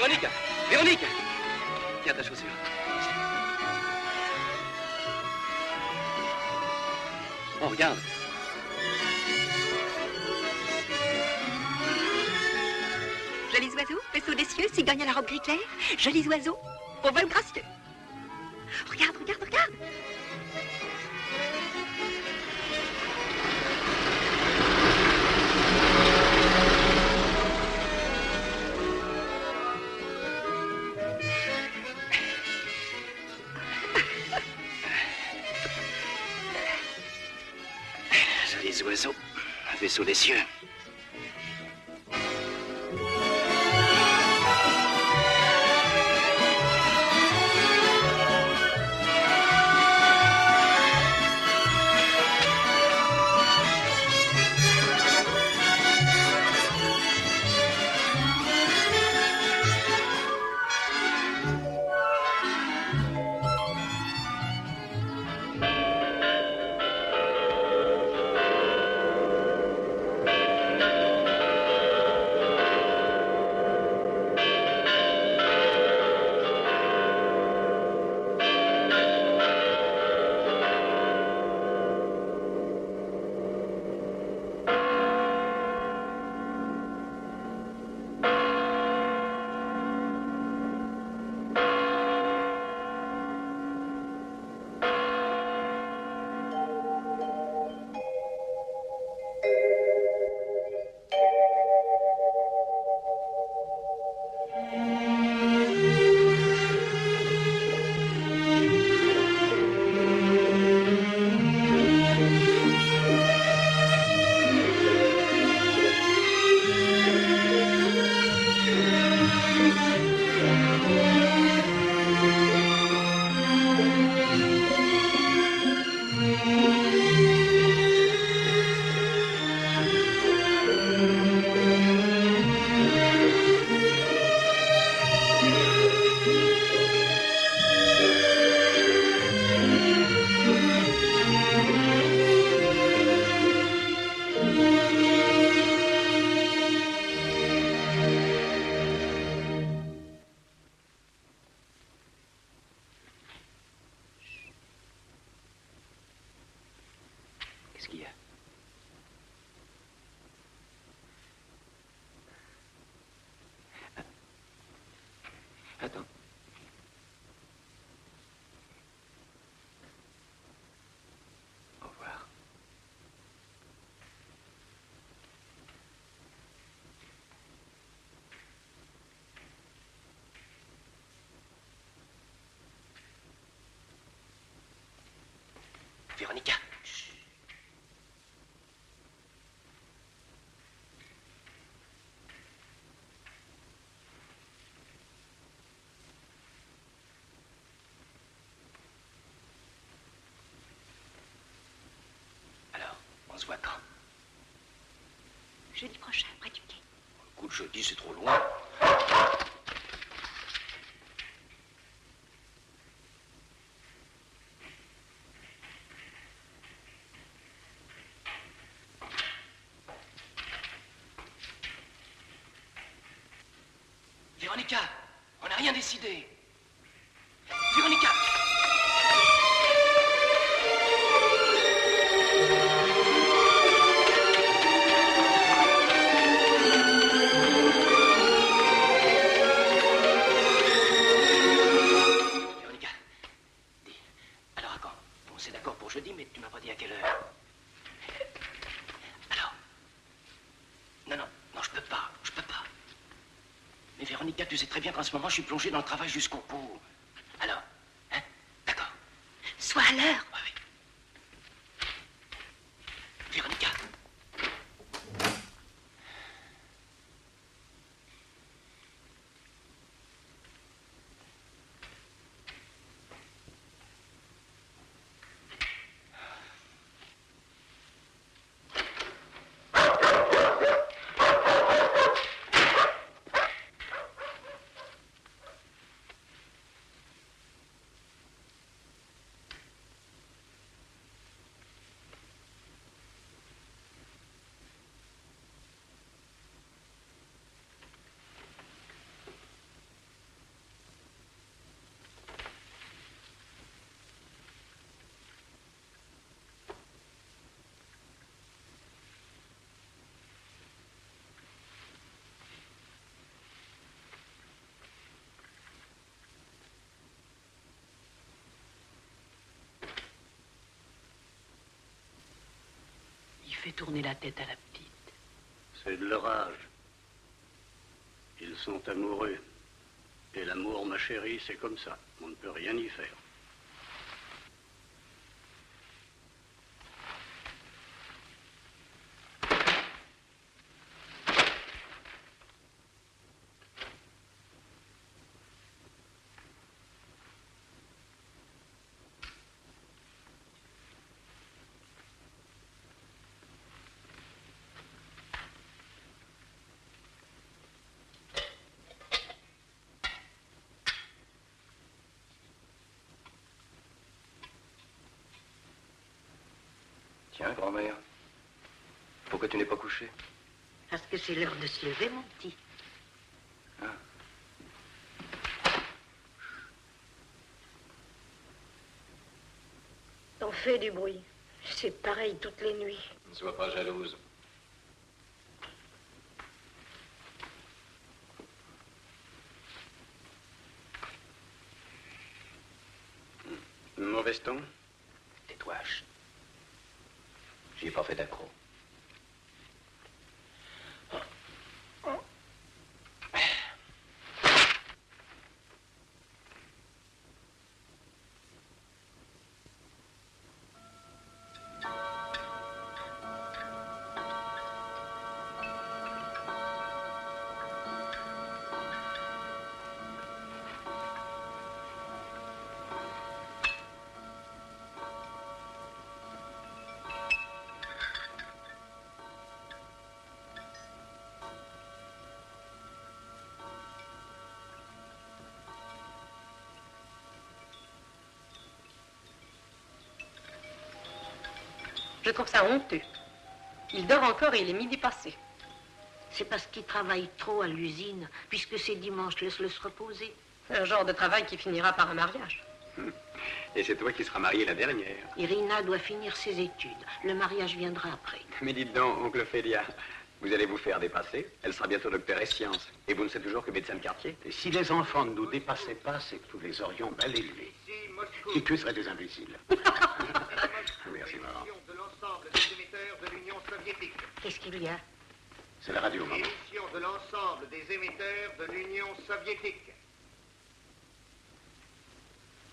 Véronique! Véronique! Tiens ta chaussure. Oh, regarde. Jolis oiseaux, vaisseaux des cieux, cigogne à la robe gris clair, jolis oiseaux, au vol gracieux. Regarde, regarde, regarde. Jolis oiseaux, un vaisseau des cieux. Qu'est-ce qu'il y a? Attends. Au revoir. Véronica. On se voit quand? Jeudi prochain, près du quai. Écoute, jeudi, c'est trop loin. Véronica, on n'a rien décidé. Véronica! Véronica, tu sais très bien qu'en ce moment, je suis plongé dans le travail jusqu'au bout. Alors, hein? D'accord. Sois à l'heure. Oui, oui. Véronica. fait tourner la tête à la petite? C'est de leur âge. Ils sont amoureux. Et l'amour, ma chérie, c'est comme ça. On ne peut rien y faire. Tiens, grand-mère, pourquoi tu n'es pas couché? Parce que c'est l'heure de se lever, mon petit. Ah. T'en fais du bruit. C'est pareil toutes les nuits. Ne sois pas jalouse. Mon veston? Tais-toi, chut. J'y ai pas fait d'accro. Je trouve ça honteux. Il dort encore et il est midi passé. C'est parce qu'il travaille trop à l'usine, puisque c'est dimanche, laisse-le se reposer. C'est un genre de travail qui finira par un mariage. Et c'est toi qui seras mariée la dernière. Irina doit finir ses études. Le mariage viendra après. Mais dites donc, oncle Ophélia, vous allez vous faire dépasser. Elle sera bientôt docteur et sciences. Et vous ne serez toujours que médecin de quartier. Et si les enfants ne nous dépassaient pas, c'est que nous les aurions mal élevés. Et que seraient des imbéciles. Merci, maman. De l'ensemble des émetteurs de l'Union soviétique. Qu'est-ce qu'il y a? C'est la radio, maman. Émission de l'ensemble des émetteurs de l'Union soviétique.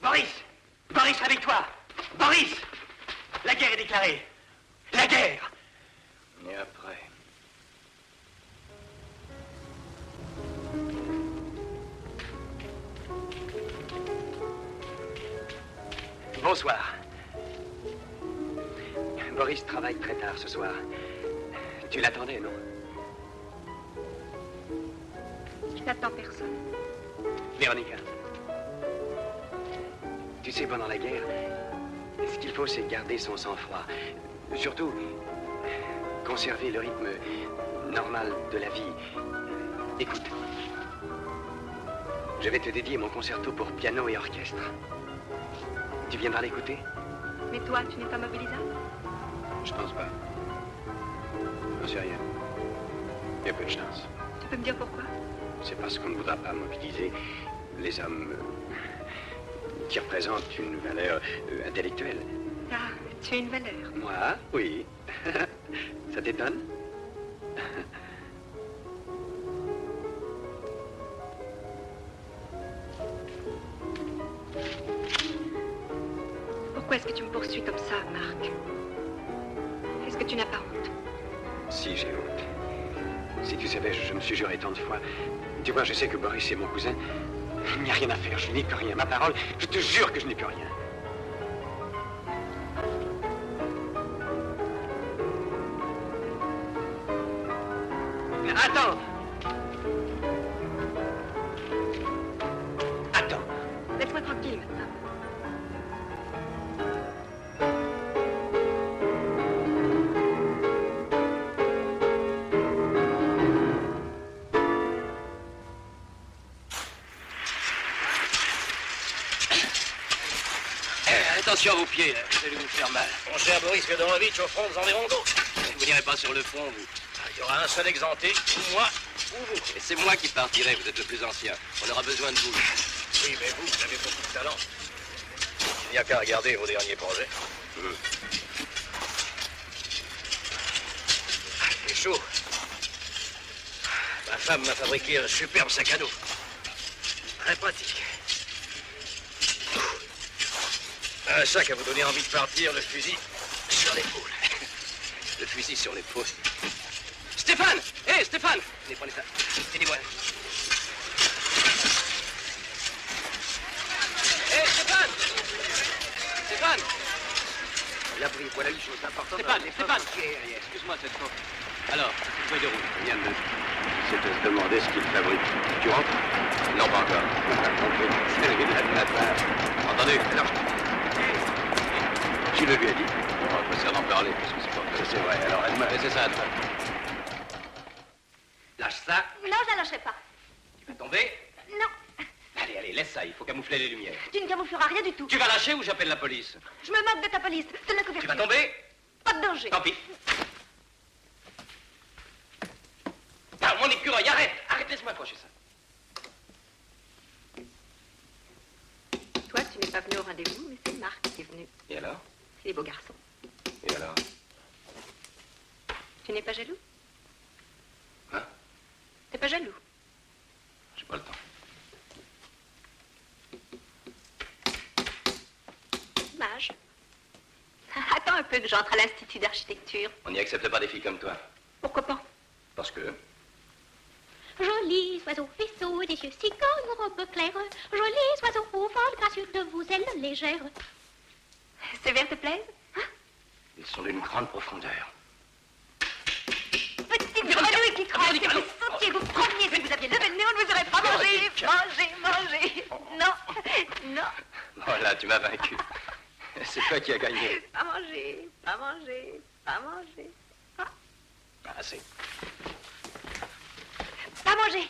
Boris! Boris, réveille-toi! Boris! La guerre est déclarée! La guerre! Et après? Bonsoir. Boris travaille très tard ce soir. Tu l'attendais, non? Je n'attends personne. Véronica. Tu sais, pendant la guerre, ce qu'il faut, c'est garder son sang-froid. Surtout, conserver le rythme normal de la vie. Écoute, je vais te dédier mon concerto pour piano et orchestre. Tu viendras l'écouter? Mais toi, tu n'es pas mobilisable? Je pense pas. J'en sais rien. Il y a peu de chance. Tu peux me dire pourquoi? C'est parce qu'on ne voudra pas mobiliser les hommes qui représentent une valeur intellectuelle. Ah, tu as une valeur. Moi, oui. Ça t'étonne? Pourquoi est-ce que tu me poursuis comme ça, Marc? Est-ce que tu n'as pas honte? Si, j'ai honte. Si tu savais, je me suis juré tant de fois. Tu vois, je sais que Boris est mon cousin. Il n'y a rien à faire, je n'ai plus rien. Ma parole, je te jure que je n'ai plus rien. Attends! Attends! Laisse-moi tranquille maintenant. Attention à vos pieds, vous allez vous faire mal. Mon cher Boris Fedorovitch, au front, vous en verrez d'autres. Vous n'irez pas sur le front, vous. Il y aura un seul exempté, ou moi, ou vous. Et c'est moi qui partirai, vous êtes le plus ancien. On aura besoin de vous. Oui, mais vous avez beaucoup de talent. Il n'y a qu'à regarder vos derniers projets. chaud. Ma femme m'a fabriqué un superbe sac à dos. Très pratique. Un sac à vous donner envie de partir, le fusil sur l'épaule. Le fusil sur l'épaule. Stéphane! Hé, Stéphane! Venez, prenez ça. Tenez-moi. Hé, Stéphane! Stéphane! L'abri, voilà une chose importante. Stéphane! Excuse-moi cette fois. Alors, feuille de route. Rien de... C'est de se demander ce qu'il fabrique. Tu rentres? Non, pas encore. Entendu? Alors, Tu le lui as dit? On va pas d'en parler, parce que c'est pas... c'est vrai, alors elle m'a... Laissez ça, toi. Lâche ça. Non, je la lâcherai pas. Tu vas tomber. Non, Allez, allez, laisse ça. Il faut camoufler les lumières. tu ne camoufleras rien du tout. Tu vas lâcher ou j'appelle la police? Je me moque de ta police. Donne la Tu couverture. vas tomber? Pas de danger. Tant pis. Ah, mon écureuil, arrête! Arrête, laisse-moi accrocher ça. Toi, tu n'es pas venu au rendez-vous, mais c'est Marc qui est venu. Et alors? C'est les beaux garçons. Et alors? Tu n'es pas jaloux? Hein? T'es pas jaloux? J'ai pas le temps. Dommage. Attends un peu que j'entre à l'Institut d'architecture. On n'y accepte pas des filles comme toi. Pourquoi pas? Parce que... Jolis oiseaux, vaisseaux, des yeux cigognes, robes claires. Jolis oiseaux, au vol gracieux de vos ailes légères. Ces vers te plaisent? Ils sont d'une grande profondeur. Petite grenouille qui craque, vous sautiez, vous preniez, si vous aviez levé le nez, on ne vous aurait pas mangé. Mangez. Non. Voilà, tu m'as vaincu. C'est toi qui as gagné. Pas manger. Ah, assez. Pas manger.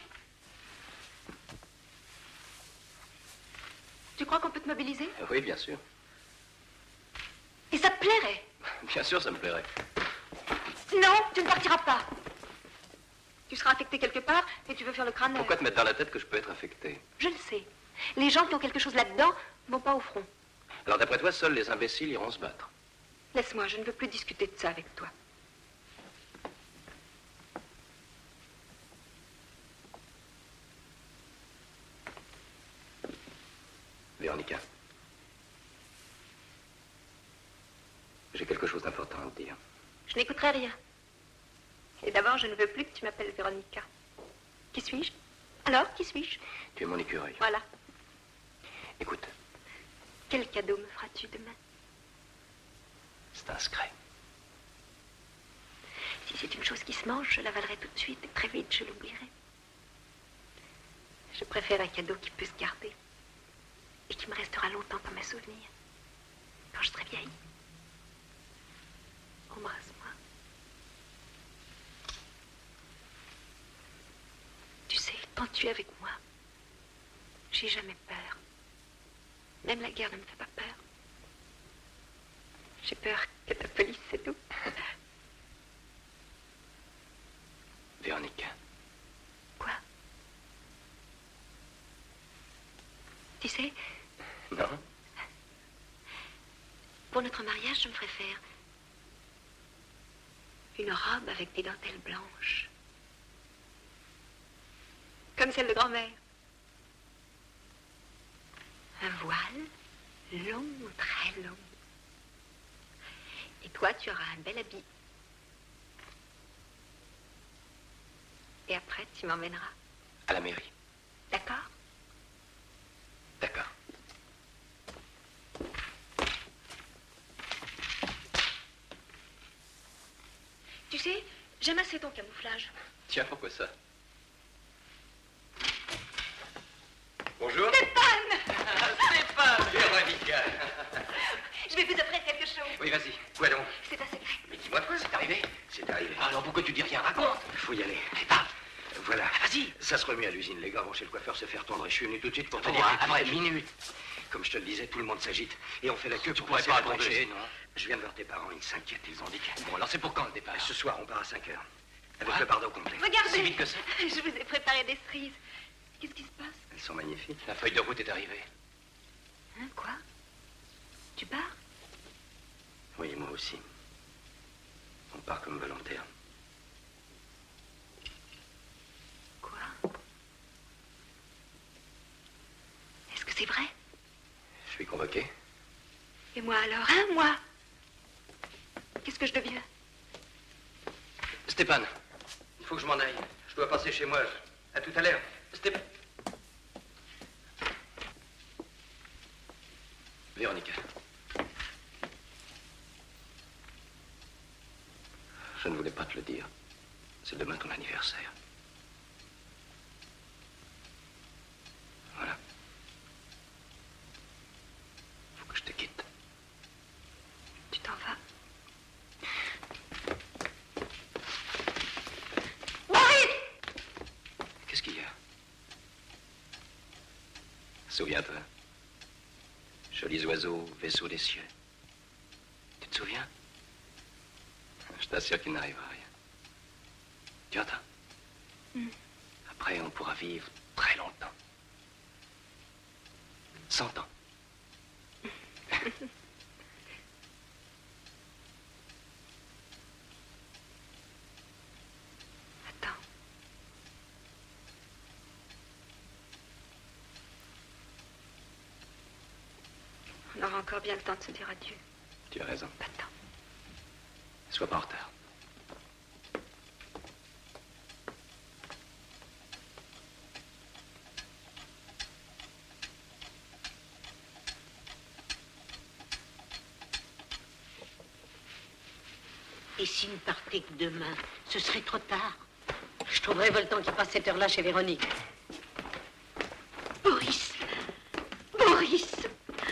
Tu crois qu'on peut te mobiliser? Oui, bien sûr. Et ça te plairait? Bien sûr, ça me plairait. Non, tu ne partiras pas. Tu seras affecté quelque part et tu veux faire le crâne. Pourquoi te mettre dans la tête que je peux être affecté? Je le sais. Les gens qui ont quelque chose là-dedans vont pas au front. Alors, d'après toi, seuls les imbéciles iront se battre. Laisse-moi, je ne veux plus discuter de ça avec toi. Véronica. J'ai quelque chose d'important à te dire. Je n'écouterai rien. Et d'abord, je ne veux plus que tu m'appelles Véronica. Qui suis-je? Alors, qui suis-je? Tu es mon écureuil. Voilà. Écoute, Quel cadeau me feras-tu demain? c'est un secret. Si c'est une chose qui se mange, je l'avalerai tout de suite et très vite, je l'oublierai. Je préfère un cadeau qui peut se garder et qui me restera longtemps comme un souvenir, quand je serai vieille. Embrasse-moi. Tu sais, quand tu es avec moi, j'ai jamais peur. Même la guerre ne me fait pas peur. J'ai peur que la police, c'est tout. Véronica. Quoi? Tu sais, Non? pour notre mariage, je me ferais faire une robe avec des dentelles blanches. Comme celle de grand-mère. Un voile long, très long. Et toi, tu auras un bel habit. Et après, tu m'emmèneras. À la mairie. D'accord? D'accord. Tu sais, j'aime assez ton camouflage. Tiens, pourquoi ça? Bonjour. Stéphane! Stéphane! Véronica! Je vais vous offrir quelque chose. Oui, vas-y. Quoi donc? C'est un secret. Mais dis-moi quoi, c'est arrivé? C'est arrivé. Alors pourquoi tu dis rien? Raconte! Faut y aller. Mais pas! Voilà. Vas-y! Ça se remet à l'usine. Les gars vont chez le coiffeur se faire tondre. Et je suis venu tout de suite pour te Bon, dire... après, minute. Comme je te le disais, tout le monde s'agite. Et on fait la queue Tu pour pourrais passer pas la attendre, tranchée. non? Je viens de voir tes parents. Ils s'inquiètent. Ils ont dit que... Bon, alors c'est pour quand le départ? Ce soir, on part à 5 heures. Avec Ouais. le pardon complet. Regardez. Si vite que ça? Je vous ai préparé des cerises. Qu'est-ce qui se passe? Elles sont magnifiques. La feuille de route est arrivée. Hein, quoi? Tu pars? Oui, moi aussi. On part comme volontaire. C'est vrai? Je suis convoqué. Et moi alors, hein, moi? Qu'est-ce que je deviens? Stéphane, il faut que je m'en aille. Je dois passer chez moi. À tout à l'heure. Stéphane. Véronica. Je ne voulais pas te le dire. C'est demain ton anniversaire. Voilà. Faut que je te quitte. Tu t'en vas? Qu'est-ce qu'il y a? Souviens-toi. Jolis oiseaux, vaisseaux des cieux. Tu te souviens? Je t'assure qu'il n'arrivera rien. Tu entends? Après, on pourra vivre très longtemps. 100 ans. Attends. On aura encore bien le temps de se dire adieu. Tu as raison. Attends. Sois pas en retard. Et si nous partait que demain, ce serait trop tard. Je trouverais révoltant qu'il passe cette heure-là chez Véronique. Boris! Boris!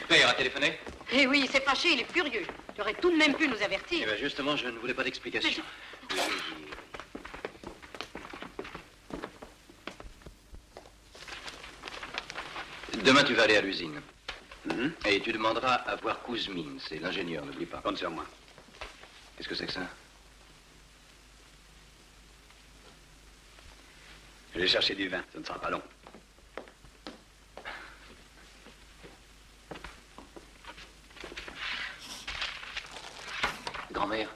Père a téléphoné? Eh oui, il s'est fâché, il est furieux. Tu aurais tout de même pu nous avertir. Eh bien, justement, je ne voulais pas d'explication. Demain, tu vas aller à l'usine. Et tu demanderas à voir Kouzmine, c'est l'ingénieur, n'oublie pas. Compte sur moi. Qu'est-ce que c'est que ça? Je vais chercher du vin, ça ne sera pas long. Grand-mère,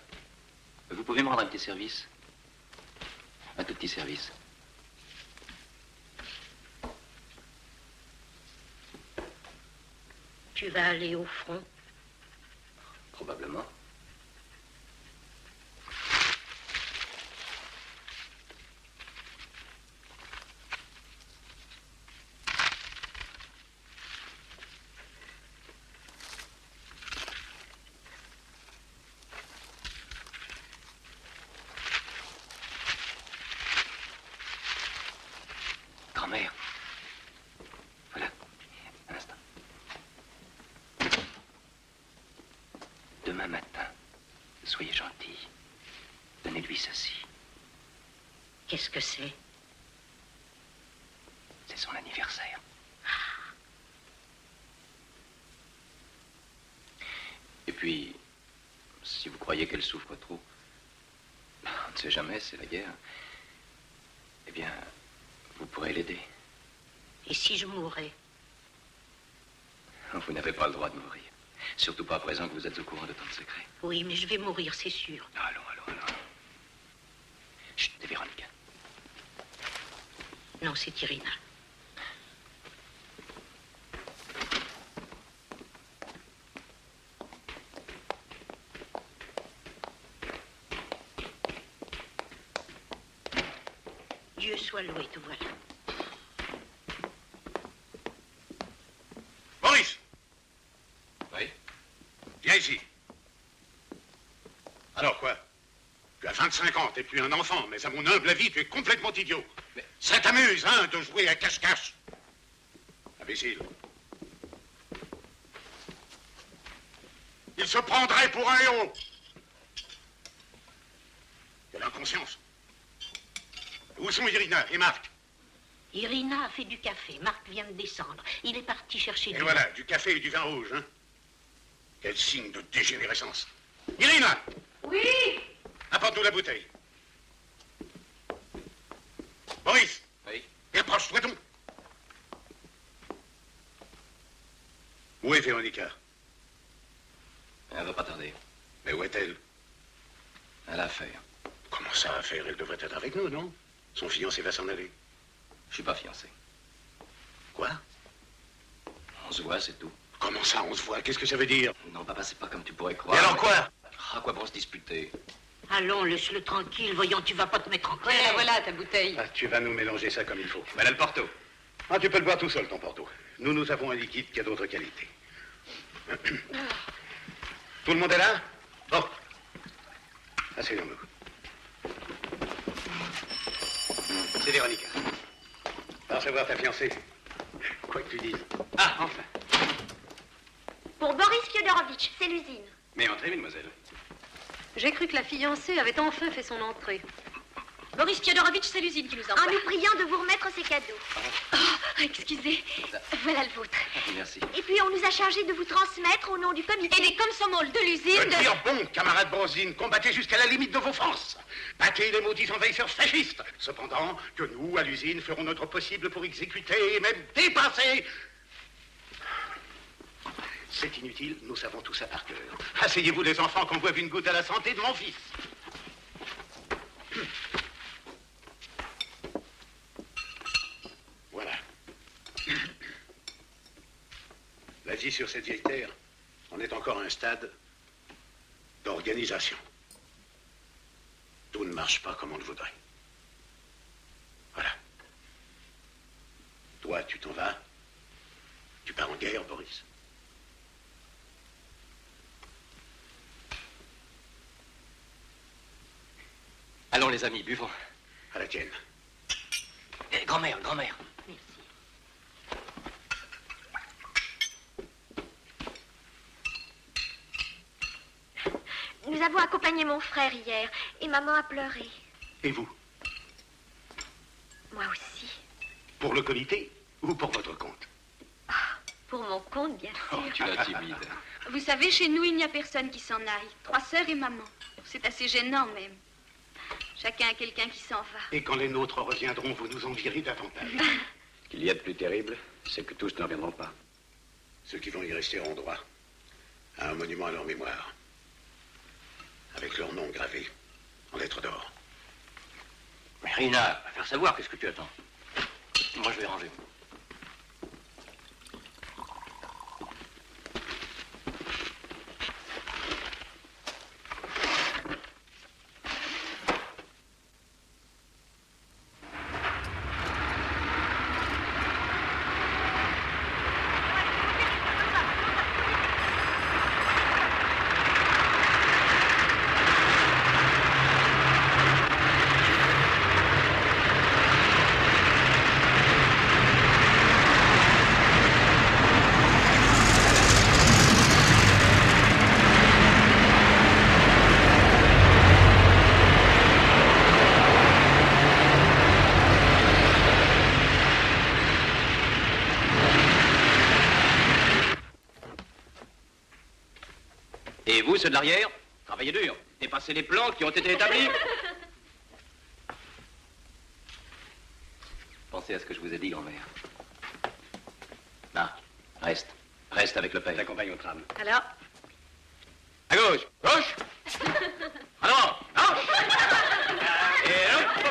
vous pouvez me rendre un petit service? Un tout petit service. Tu vas aller au front. Probablement. Grand-mère. Voilà. Un instant. Demain matin, soyez gentille. Donnez-lui ceci. Qu'est-ce que c'est? C'est son anniversaire. Et puis, si vous croyez qu'elle souffre trop, on ne sait jamais, c'est la guerre, eh bien, vous pourrez l'aider. Et si je mourais? Vous n'avez pas le droit de mourir. Surtout pas à présent que vous êtes au courant de tant de secrets. Oui, mais je vais mourir, c'est sûr. Allons. Chut, c'est Véronica. Non, c'est Irina. Dieu soit loué, te voilà. Boris! Oui? Viens ici. Alors quoi? Tu as 25 ans, t'es plus un enfant, mais à mon humble avis, tu es complètement idiot. Mais... Ça t'amuse, hein, de jouer à cache-cache? Imbécile. Il se prendrait pour un héros. Quelle inconscience. Où sont Irina et Marc? Irina a fait du café. Marc vient de descendre. Il est parti chercher Et du voilà, du café et du vin rouge, hein? Quel signe de dégénérescence. Irina! Oui! Apporte-nous la bouteille. Boris! Oui? Et approche-toi donc. Où est Véronica? Elle va pas tarder. Mais où est-elle? Elle a affaire. Comment ça à faire? Elle devrait être avec nous, non? Son fiancé va s'en aller. Je suis pas fiancé. Quoi? On se voit, c'est tout. Comment ça, on se voit? Qu'est-ce que ça veut dire? Non, papa, c'est pas comme tu pourrais croire. Et alors quoi? À quoi bon se disputer? Allons, laisse-le tranquille. Voyons, tu vas pas te mettre en colère. Voilà ta bouteille. Ah, tu vas nous mélanger ça comme il faut. Voilà le Porto. Ah, tu peux le boire tout seul, ton Porto. Nous avons un liquide qui a d'autres qualités. Tout le monde est là? Bon. Asseyons-nous. C'est Véronica. Va recevoir ta fiancée. Quoi que tu dises. Ah, enfin. Pour Boris Fyodorovitch, c'est l'usine. Mais entrez, mademoiselle. J'ai cru que la fiancée avait enfin fait son entrée. Boris Fyodorovitch, c'est l'usine qui nous envoie. En nous priant de vous remettre ces cadeaux. Oh, excusez. Voilà le vôtre. Merci. Et puis on nous a chargé de vous transmettre au nom du comité. Et des komsomols de l'usine de... Dire bon, camarades Brosine, combattez jusqu'à la limite de vos forces. Battez les maudits envahisseurs fascistes. Cependant, que nous, à l'usine, ferons notre possible pour exécuter et même dépasser. C'est inutile, nous savons tout ça par cœur. Asseyez-vous, les enfants, qu'on boive une goutte à la santé de mon fils. Voilà. La vie sur cette vieille terre, on est encore à un stade d'organisation. Tout ne marche pas comme on le voudrait. Voilà. Toi, tu t'en vas. Tu pars en guerre, Boris. Allons, les amis, buvons. À la tienne. Grand-mère, grand-mère. Merci. Nous avons accompagné mon frère hier et maman a pleuré. Et vous? Moi aussi. Pour le comité ou pour votre compte? Pour mon compte, bien sûr. Oh, tu l'as timide. Vous savez, chez nous, il n'y a personne qui s'en aille. 3 sœurs et maman. C'est assez gênant, même. Chacun a quelqu'un qui s'en va. Et quand les nôtres reviendront, vous nous en direz davantage. Ce qu'il y a de plus terrible, c'est que tous ne reviendront pas. Ceux qui vont y rester auront droit à un monument à leur mémoire, avec leur nom gravé en lettres d'or. Mais Rina, va faire savoir, qu'est-ce que tu attends? Moi, je vais ranger. Et vous, ceux de l'arrière, travaillez dur. Dépassez les plans qui ont été établis. Pensez à ce que je vous ai dit, grand-mère. Là, reste. Reste avec le père. T'accompagne au tram. Alors, À gauche. Gauche. En avant. Gauche. Et hop.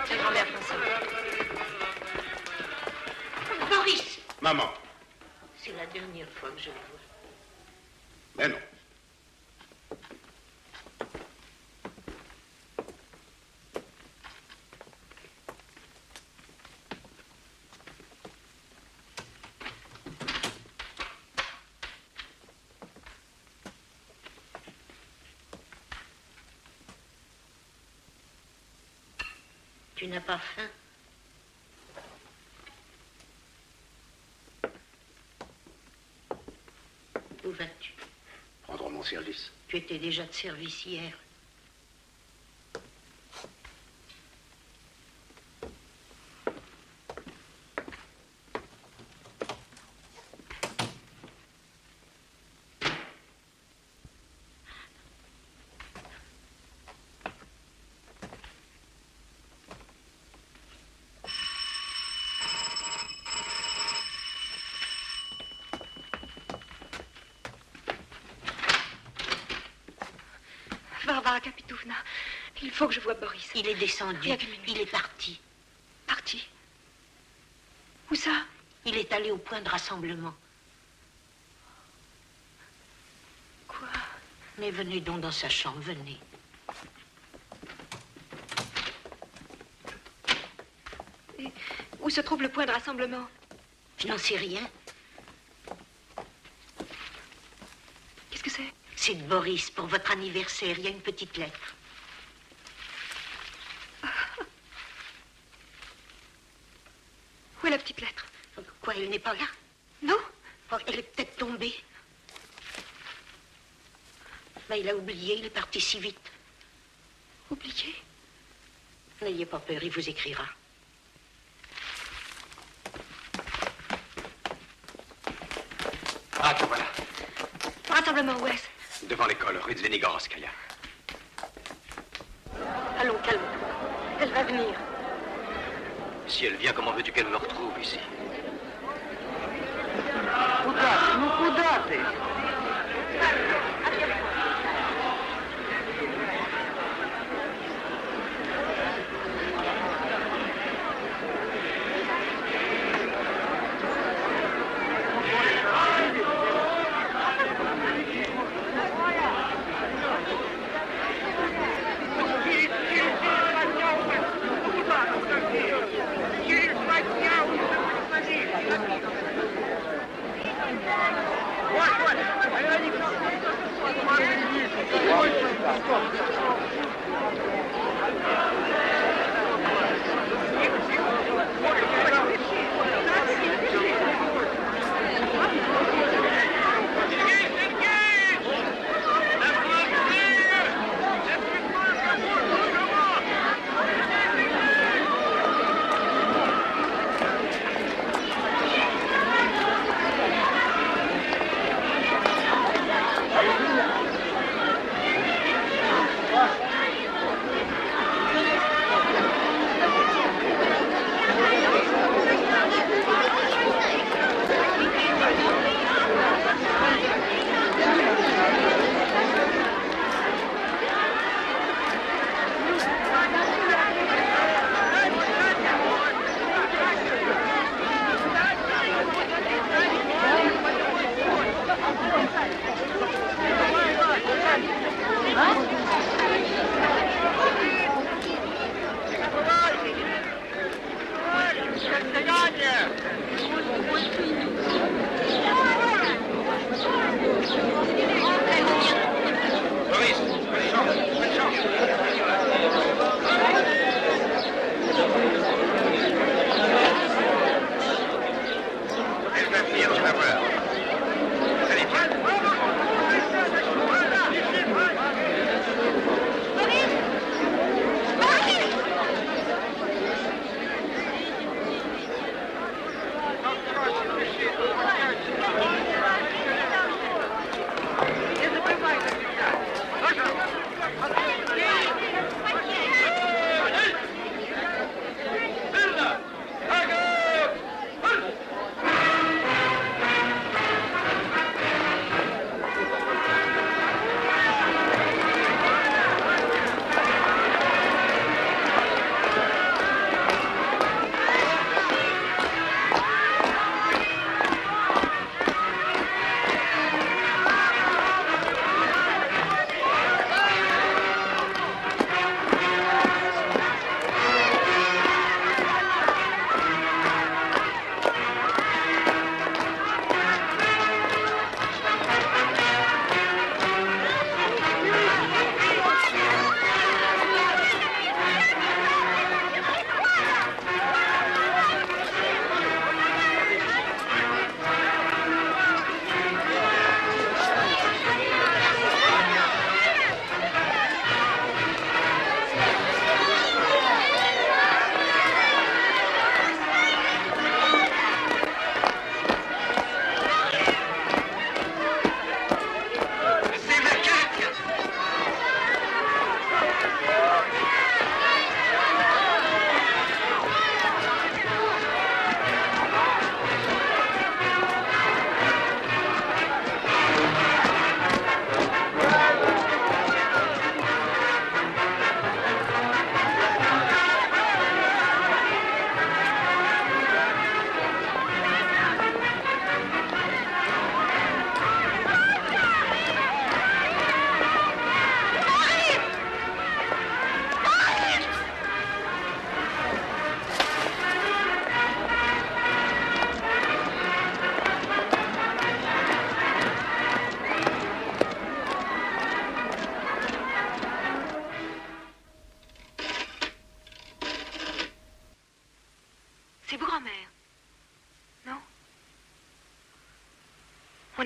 la grand-mère Françoise. Boris! Maman. C'est la dernière fois que je le vois. Mais non. Tu n'as pas faim? Où vas-tu? Rendre mon service. Tu étais déjà de service hier. Varvara Kapitouvna, il faut que je voie Boris. Il est descendu. Il y a 2 minutes. Il est parti. Parti? Où ça? Il est allé au point de rassemblement. Quoi? Mais venez donc dans sa chambre, venez. Et où se trouve le point de rassemblement? Je n'en sais rien. Qu'est-ce que c'est? C'est de Boris, pour votre anniversaire. Il y a une petite lettre. Où est la petite lettre? Quoi, elle n'est pas là? Non? Oh, elle est peut-être tombée. Mais il a oublié, il est parti si vite. Oublié? N'ayez pas peur, il vous écrira. Ah, te voilà. Rassemblement, où est-ce? Devant l'école, rue de Zvenigorskaya. Allons, calme-toi. Elle va venir. Si elle vient, comment veux-tu qu'elle me retrouve ici?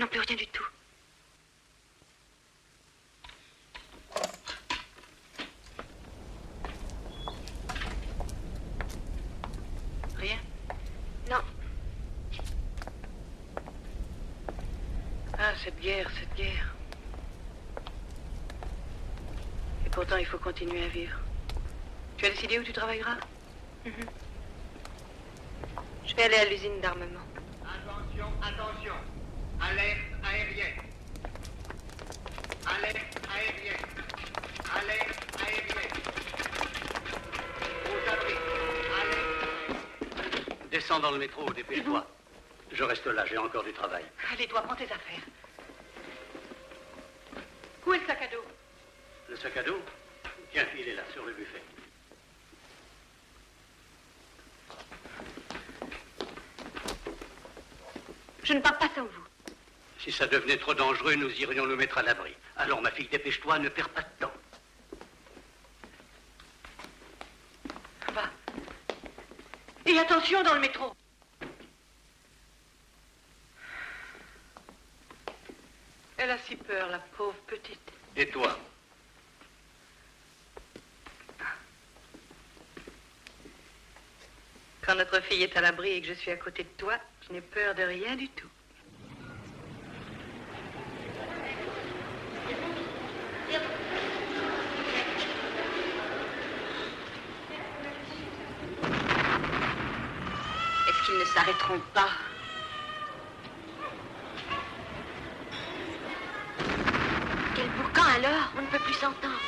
non plus, rien du tout. Rien? Non. Ah, cette guerre, cette guerre. Et pourtant, il faut continuer à vivre. Tu as décidé où tu travailleras? Je vais aller à l'usine d'armement. Attention, attention. Alerte aérienne. Alerte aérienne. Alerte aérienne. Aux abris. Alerte. Descends dans le métro, dépêche-toi. Je reste là, j'ai encore du travail. Allez, toi, prends tes affaires. Où est le sac à dos? Le sac à dos? Tiens, il est là, sur le buffet. Je ne pars pas sans vous. Si ça devenait trop dangereux, nous irions nous mettre à l'abri. Alors, ma fille, dépêche-toi, ne perds pas de temps. Va. Et attention dans le métro. Elle a si peur, la pauvre petite. Et toi? Quand notre fille est à l'abri et que je suis à côté de toi, je n'ai peur de rien du tout. Est-ce qu'ils ne s'arrêteront pas? Quel boucan alors? On ne peut plus s'entendre.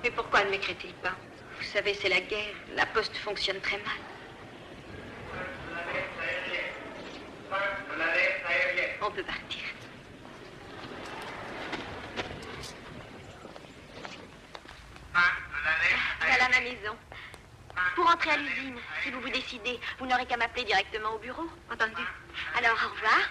Mais pourquoi ne m'écrit-il pas? Vous savez, c'est la guerre. La poste fonctionne très mal. On peut partir. Voilà ma maison. Pour entrer à l'usine, si vous vous décidez, vous n'aurez qu'à m'appeler directement au bureau. Entendu? Alors, au revoir.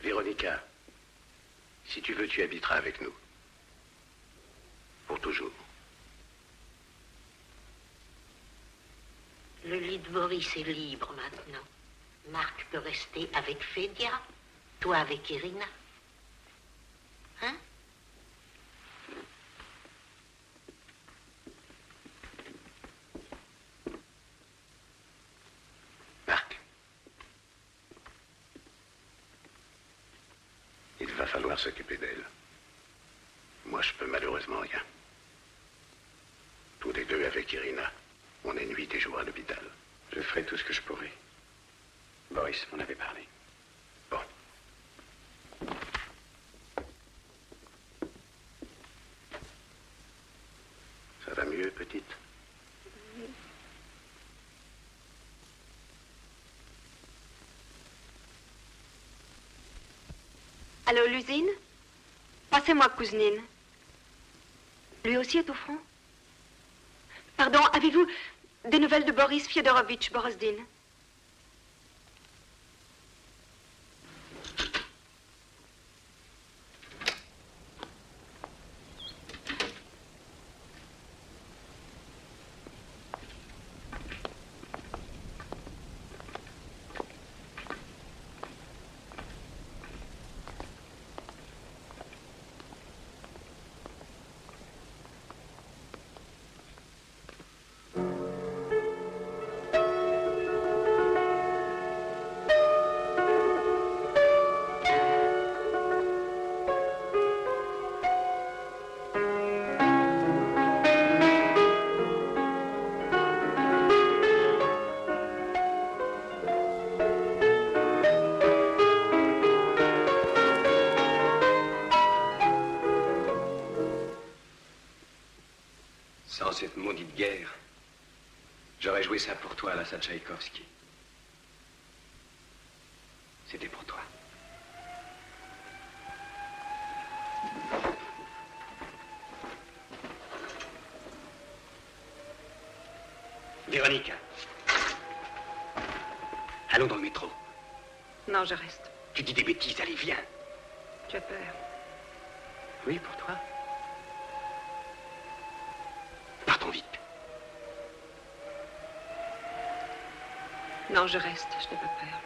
Véronica, si tu veux, tu habiteras avec nous. Pour toujours. Le lit de Boris est libre maintenant. Marc peut rester avec Fédia, toi avec Irina. Hein? Marc. Il va falloir s'occuper d'elle. Moi, je peux malheureusement rien. Tous les deux avec Irina, on est nuit et jour à l'hôpital. Je ferai tout ce que je pourrai. Boris m'en avait parlé. Bon. Ça va mieux, petite? Allô, l'usine? Passez-moi Kouznine. Lui aussi est au front? Pardon, avez-vous des nouvelles de Boris Fyodorovitch Borozdin? Sans cette maudite guerre, j'aurais joué ça pour toi, Lasse Tchaïkovski. C'était pour toi. Véronica. Allons dans le métro. Non, je reste. Tu dis des bêtises, allez, viens. Tu as peur. Oui, pour toi. Partons vite. Non, je reste. Je n'ai pas peur.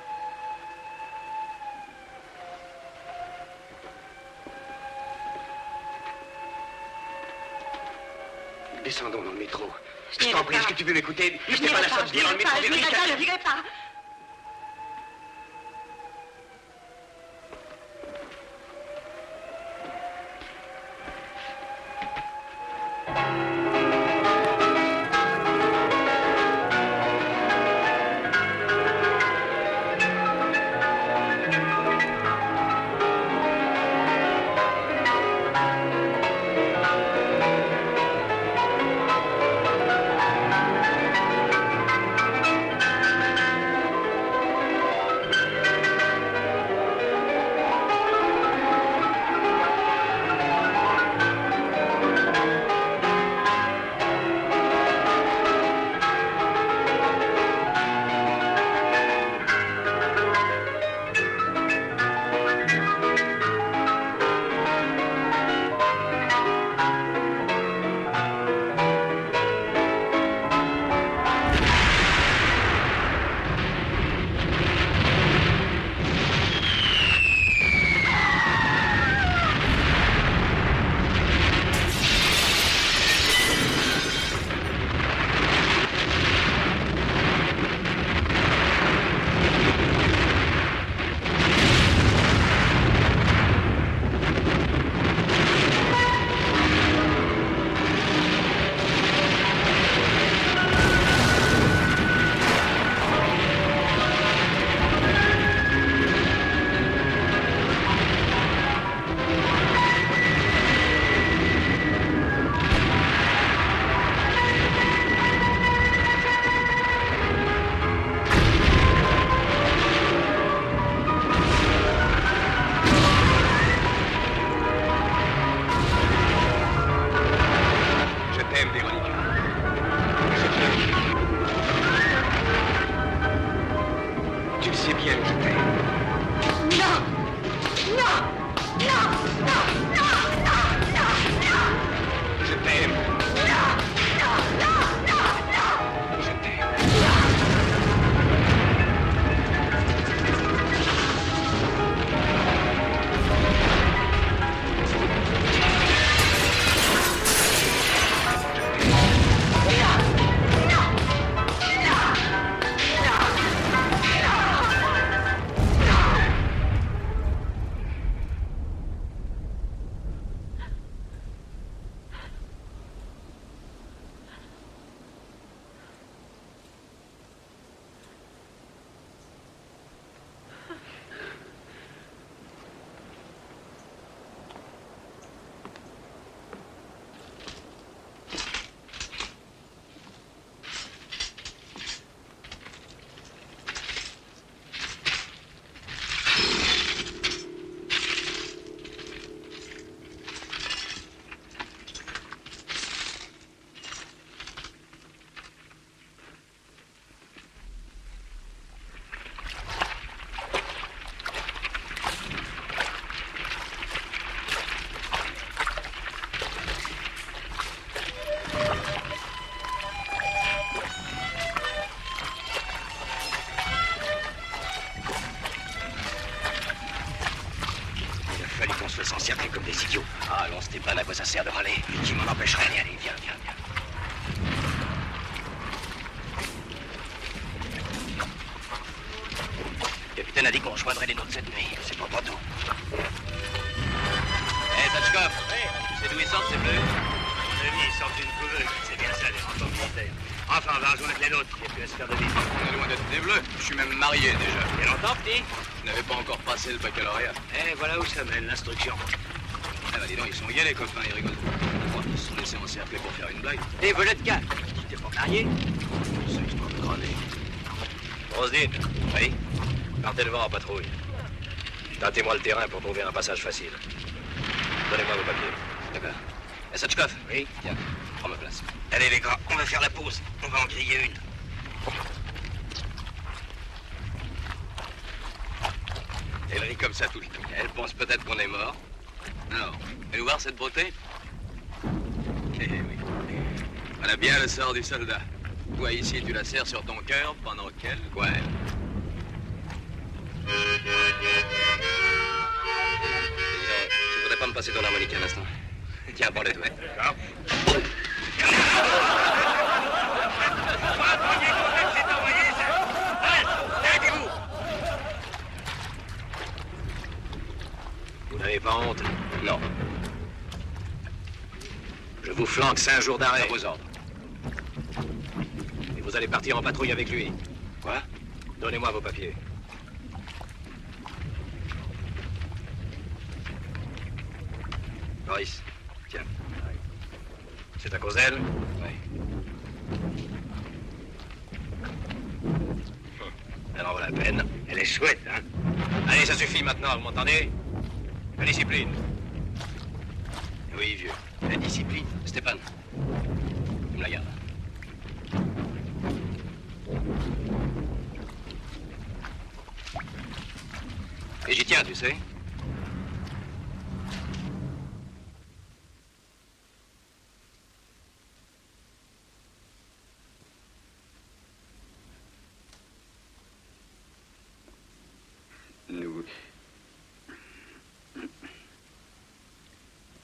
Descendons dans le métro. Je Je t'en prie, est-ce que tu veux m'écouter? Je n'ai pas la sorte bien dans le métro, Véronica. Je n'irai pas. se fait s'encercler comme des idiots. Ah, allons, Stéphane, à quoi ça sert de râler? Qui m'en empêcherait? Allez, viens, viens, viens. Le capitaine a dit qu'on rejoindrait les nôtres cette nuit. C'est pas pour tout. Hé, Satchkov, tu sais d'où ils sortent, ces bleus? Mon ami, ils sortent d'une couveuse. C'est bien ça, les renforts militaires. Enfin, on va rejoindre les nôtres. Il n'y a plus à se faire de vivre. On est loin d'être des bleus. Je suis même marié, déjà. Il y a longtemps, petit? Je n'avais pas encore passé le baccalauréat. Eh, voilà où ça mène, l'instruction. Ah bah dis donc, ils sont gays, les copains, ils rigolent. Ils se sont laissés encercler pour faire une blague. Eh, Volotka, tu t'es pas marié? C'est histoire de crâner. Roselyne, Oui? partez devant en patrouille. Tâtez-moi le terrain pour trouver un passage facile. Donnez-moi vos papiers. D'accord. Et Satchkov? Oui? Tiens, prends ma place. Allez, les gars, on va faire la pause. On va en griller une. Elle rit comme ça tout le temps. Elle pense peut-être qu'on est mort. Alors, allez voir cette beauté? Eh oui. Voilà bien le sort du soldat. Toi ici, tu la serres sur ton cœur pendant qu'elle... Quoi, elle? Tu voudrais pas me passer ton harmonica un instant? Tiens, prends-le, toi. D'accord. Vous n'avez pas honte? Non. Je vous flanque 5 jours d'arrêt. À vos ordres. Et vous allez partir en patrouille avec lui. Quoi? Donnez-moi vos papiers. Boris, tiens. C'est à cause d'elle? Oui. Elle en vaut la peine. Elle est chouette, hein? Allez, ça suffit maintenant, vous m'entendez? La discipline. Oui, vieux. La discipline. Stéphane, tu me la gardes. Et j'y tiens, tu sais. Nous...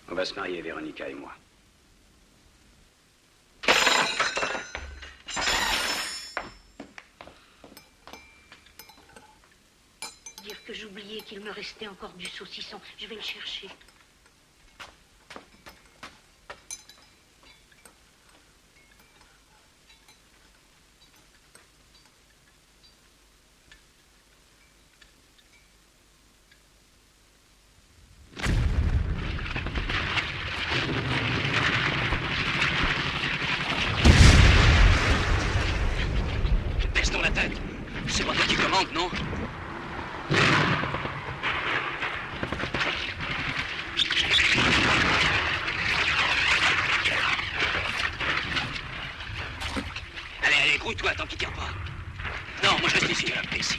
On va se marier, Véronica et moi. Dire que j'oubliais qu'il me restait encore du saucisson. Je vais le chercher. Baisse donc la tête. C'est pas toi qui commande, non? Allez, allez, grouille-toi tant qu'il tire pas. Non, moi je reste ici, ici.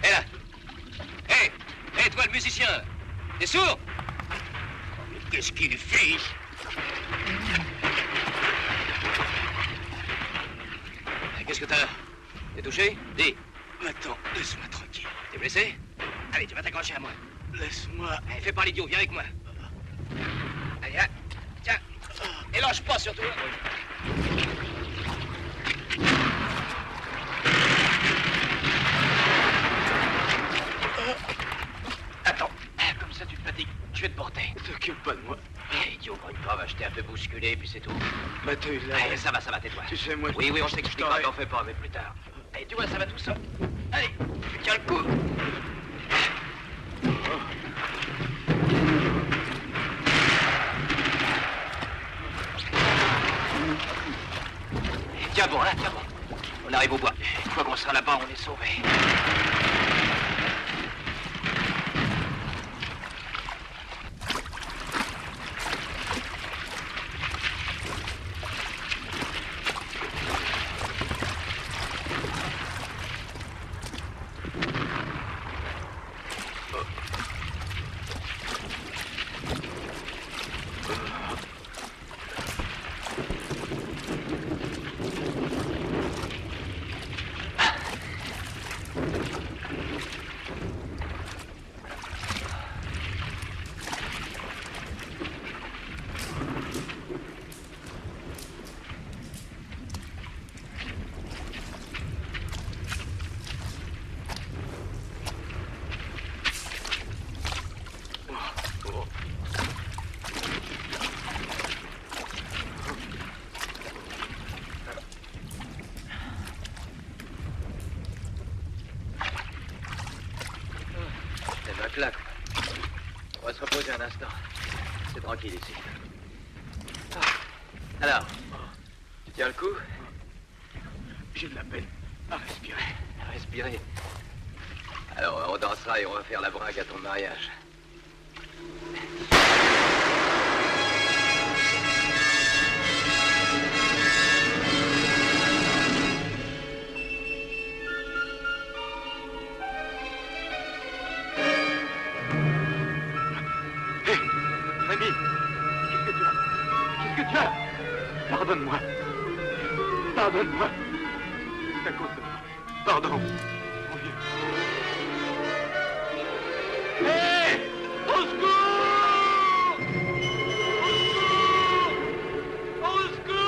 Hé là! Hé, toi le musicien! T'es sourd? Qu'est-ce qu'il fait? Qu'est-ce que t'as? T'es touché? Dis. Attends, laisse-moi tranquille. T'es blessé? Allez, tu vas t'accrocher à moi. Laisse-moi. Allez, fais pas l'idiot, viens avec moi. Allez, là. Tiens. Et lâche pas surtout. Attends. Comme ça, tu te fatigues. Je vais te porter. T'occupe pas de moi. Idiot, une fois, va jeter un peu bousculé, puis c'est tout. Bah, t'as eu là. Allez, ça va, tais-toi. Tu sais, moi... Oui, on t'expliquera, t'en fais pas, mais plus tard. Allez, tu vois, ça va tout seul. Allez, tiens le coup. Tiens bon, hein, tiens bon. On arrive au bois. Une fois qu'on sera là-bas, on est sauvés. reposer un instant. C'est tranquille ici. Alors, tu tiens le coup? J'ai de la peine à respirer. À respirer. Alors, on dansera et on va faire la bringue à ton mariage. Pardonne-moi. Pardonne-moi. C'est à cause de moi. Pardon. Mon vieux. Hé! Au secours! Au secours! Au secours!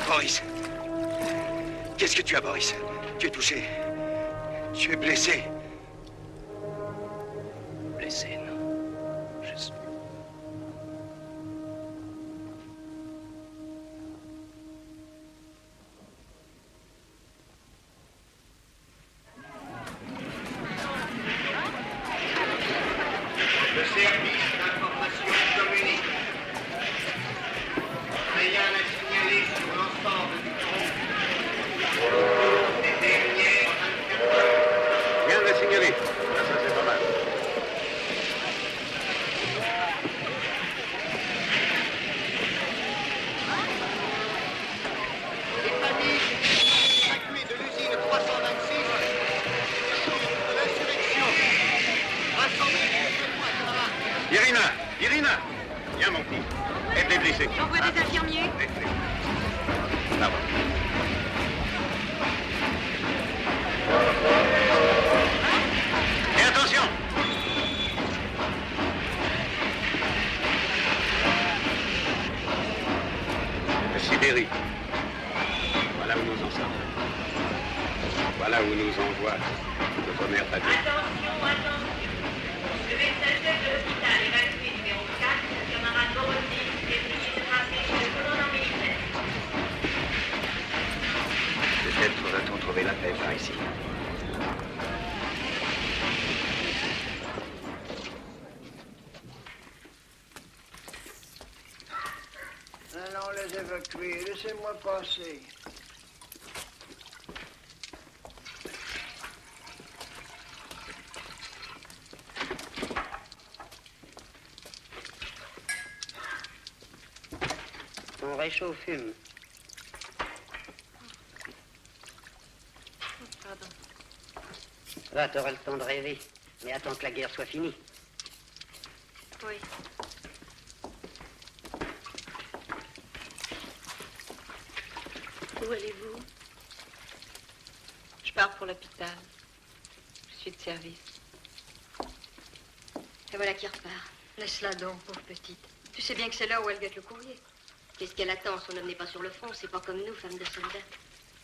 Boris. Qu'est-ce que tu as, Boris? Tu es touché. Tu es blessé. Blessé, non. Je suis... Le service d'information communique. Rien n'est signalé sur l'ensemble du groupe. Les dernières 24 heures. Rien à signaler. Ça, c'est pas mal. Les familles évacuées de l'usine 326 de l'insurrection. Rassemblez-vous sur moi, camarades. Irina, viens mon petit. Aide les blessés. J'envoie des infirmiers. Là, va. Et attention! La Sibérie. Voilà où nous en sommes. Voilà où nous envoie notre mère patrie. Attention, attention. Le messager de l'hôpital évacué numéro 4, le camarade Borosy, est prié de passer chez le commandant militaire. Peut-être va-t-on trouver la paix par ici. Allons les évacuer, laissez-moi passer. Ton réchaud fume. Pardon. Va, t'auras le temps de rêver. Mais attends que la guerre soit finie. Oui. Où allez-vous? Je pars pour l'hôpital. Je suis de service. Et voilà qui repart. Laisse-la donc, pauvre petite. Tu sais bien que c'est là où elle guette le courrier. Qu'est-ce qu'elle attend? Son homme n'est pas sur le front, c'est pas comme nous, femmes de soldats.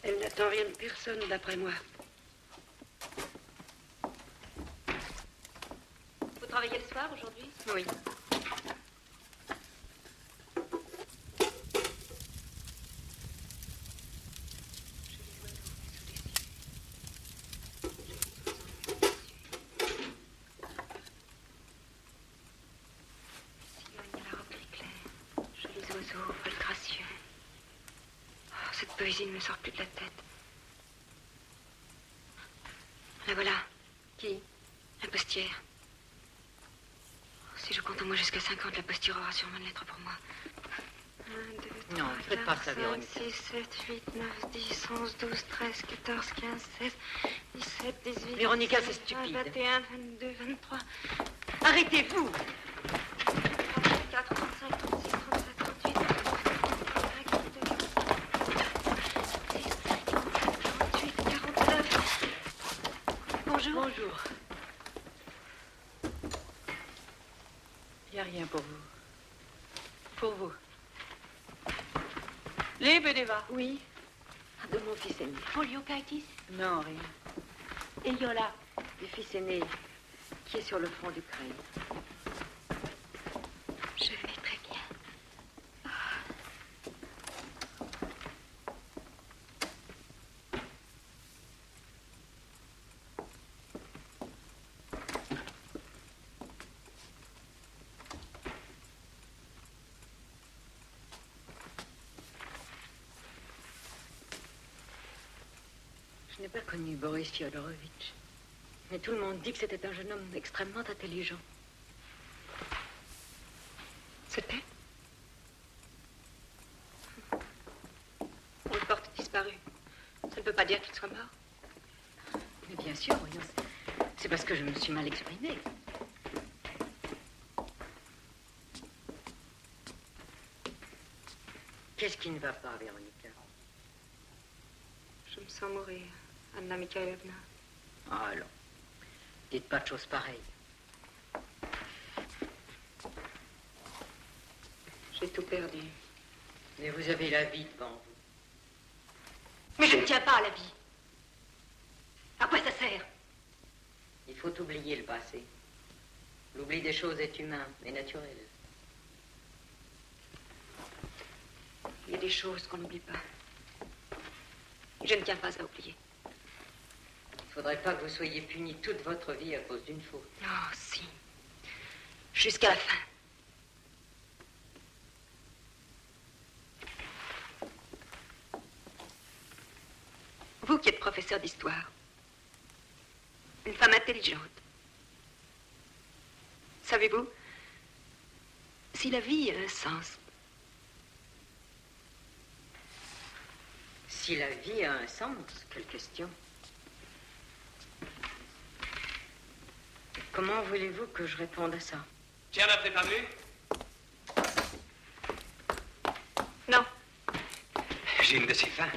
Elle n'attend rien de personne, d'après moi. Vous travaillez le soir aujourd'hui? Oui. Cette poésie ne me sort plus de la tête. La voilà. Qui? La postière. Si je compte en moi jusqu'à 50, la postière aura sûrement une lettre pour moi. 1, 2, 3, Non, faites pas ça, 5, Véronique. 6, 7, 8, 9, 10, 11, 12, 13, 14, 15, 16, 17, 18... Véronica, 19, c'est stupide. 21, 22, 23... Arrêtez-vous! 34, 35, 36, 37, 38, 39, 48, 49... Bonjour. Bonjour. Il n'y a rien pour vous. Pour vous. Les Bédéva. Oui. De mon fils aîné. Poliokaitis? Non, rien. Et Yola? Du fils aîné qui est sur le front d'Ukraine. Je vais très bien. Je n'ai pas connu Boris Fyodorovitch. Mais tout le monde dit que c'était un jeune homme extrêmement intelligent. C'était? On le porte disparu. Ça ne peut pas dire qu'il soit mort. Mais bien sûr, voyons, c'est parce que je me suis mal exprimée. Qu'est-ce qui ne va pas, Véronica? Je me sens mourir, Anna Mikhaïlovna. Ah, allons. Dites pas de choses pareilles. J'ai tout perdu. Mais vous avez la vie devant vous. Mais je ne tiens pas à la vie. À quoi ça sert? Il faut oublier le passé. L'oubli des choses est humain et naturel. Il y a des choses qu'on n'oublie pas. Et je ne tiens pas à oublier. Il ne faudrait pas que vous soyez puni toute votre vie à cause d'une faute. Oh, si. Jusqu'à la fin. Vous qui êtes professeur d'histoire, une femme intelligente, savez-vous, si la vie a un sens, si la vie a un sens, quelle question? Comment voulez-vous que je réponde à ça? Tiens, n'a pas venu? Non. J'ai une de ces fins.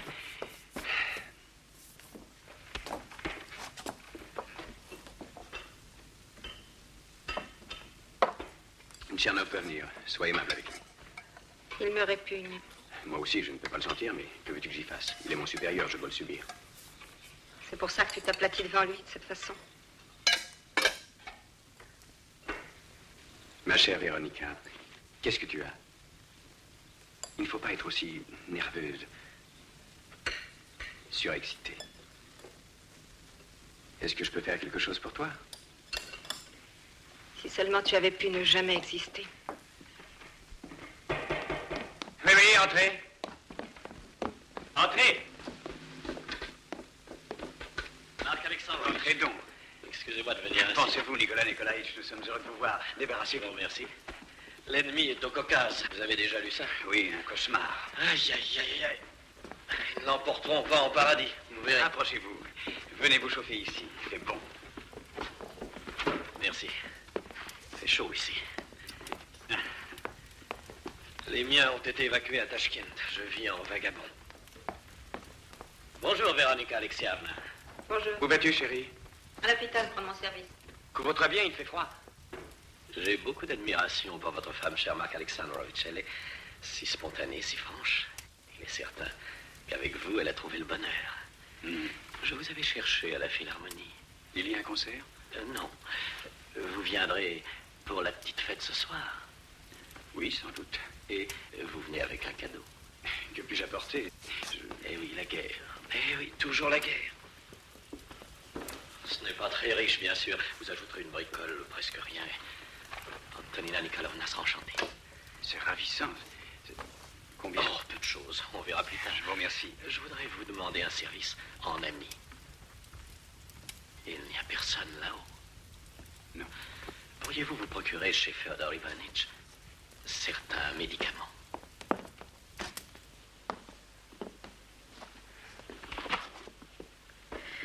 Tchernov peut venir. Sois aimable avec lui. Il me répugne. Moi aussi, je ne peux pas le sentir, mais que veux-tu que j'y fasse? Il est mon supérieur, je dois le subir. C'est pour ça que tu t'aplatis devant lui de cette façon. Ma chère Véronica, qu'est-ce que tu as? Il ne faut pas être aussi nerveuse, surexcitée. Est-ce que je peux faire quelque chose pour toi? Si seulement tu avais pu ne jamais exister. Oui, oui, entrez. Entrez. Marc-Alexandre. Entrez donc. Excusez-moi de venir ainsi. Pensez-vous, Nicolas Nikolaïch, nous sommes heureux de vous voir. Débarrassez-vous. Merci. L'ennemi est au Caucase. Vous avez déjà lu ça? Oui, un cauchemar. Aïe, aïe, aïe, aïe. Ils n'emporteront pas en paradis. Vous verrez. Approchez-vous. Venez vous chauffer ici. Il fait bon. Merci. C'est chaud ici. Les miens ont été évacués à Tachkent. Je vis en vagabond. Bonjour, Véronica Alexievna. Bonjour. Où vas-tu, chérie? À l'hôpital, prendre mon service. Couvre-toi bien, il fait froid. J'ai beaucoup d'admiration pour votre femme, cher Marc Alexandrovitch. Elle est si spontanée, si franche. Il est certain qu'avec vous, elle a trouvé le bonheur. Je vous avais cherché à la Philharmonie. Il y a un concert? Non. Vous viendrez pour la petite fête ce soir? Oui, sans doute. Et vous venez avec un cadeau. Que puis-je apporter? Eh oui, la guerre. Eh oui, toujours la guerre. Ce n'est pas très riche, bien sûr. Vous ajouterez une bricole, presque rien. Antonina Nikolaevna sera enchantée. C'est ravissant. Combien? Oh, peu de choses. On verra plus tard. Je vous remercie. Je voudrais vous demander un service en ami. Il n'y a personne là-haut. Non. Pourriez-vous vous procurer chez Féodor Ivanitch certains médicaments?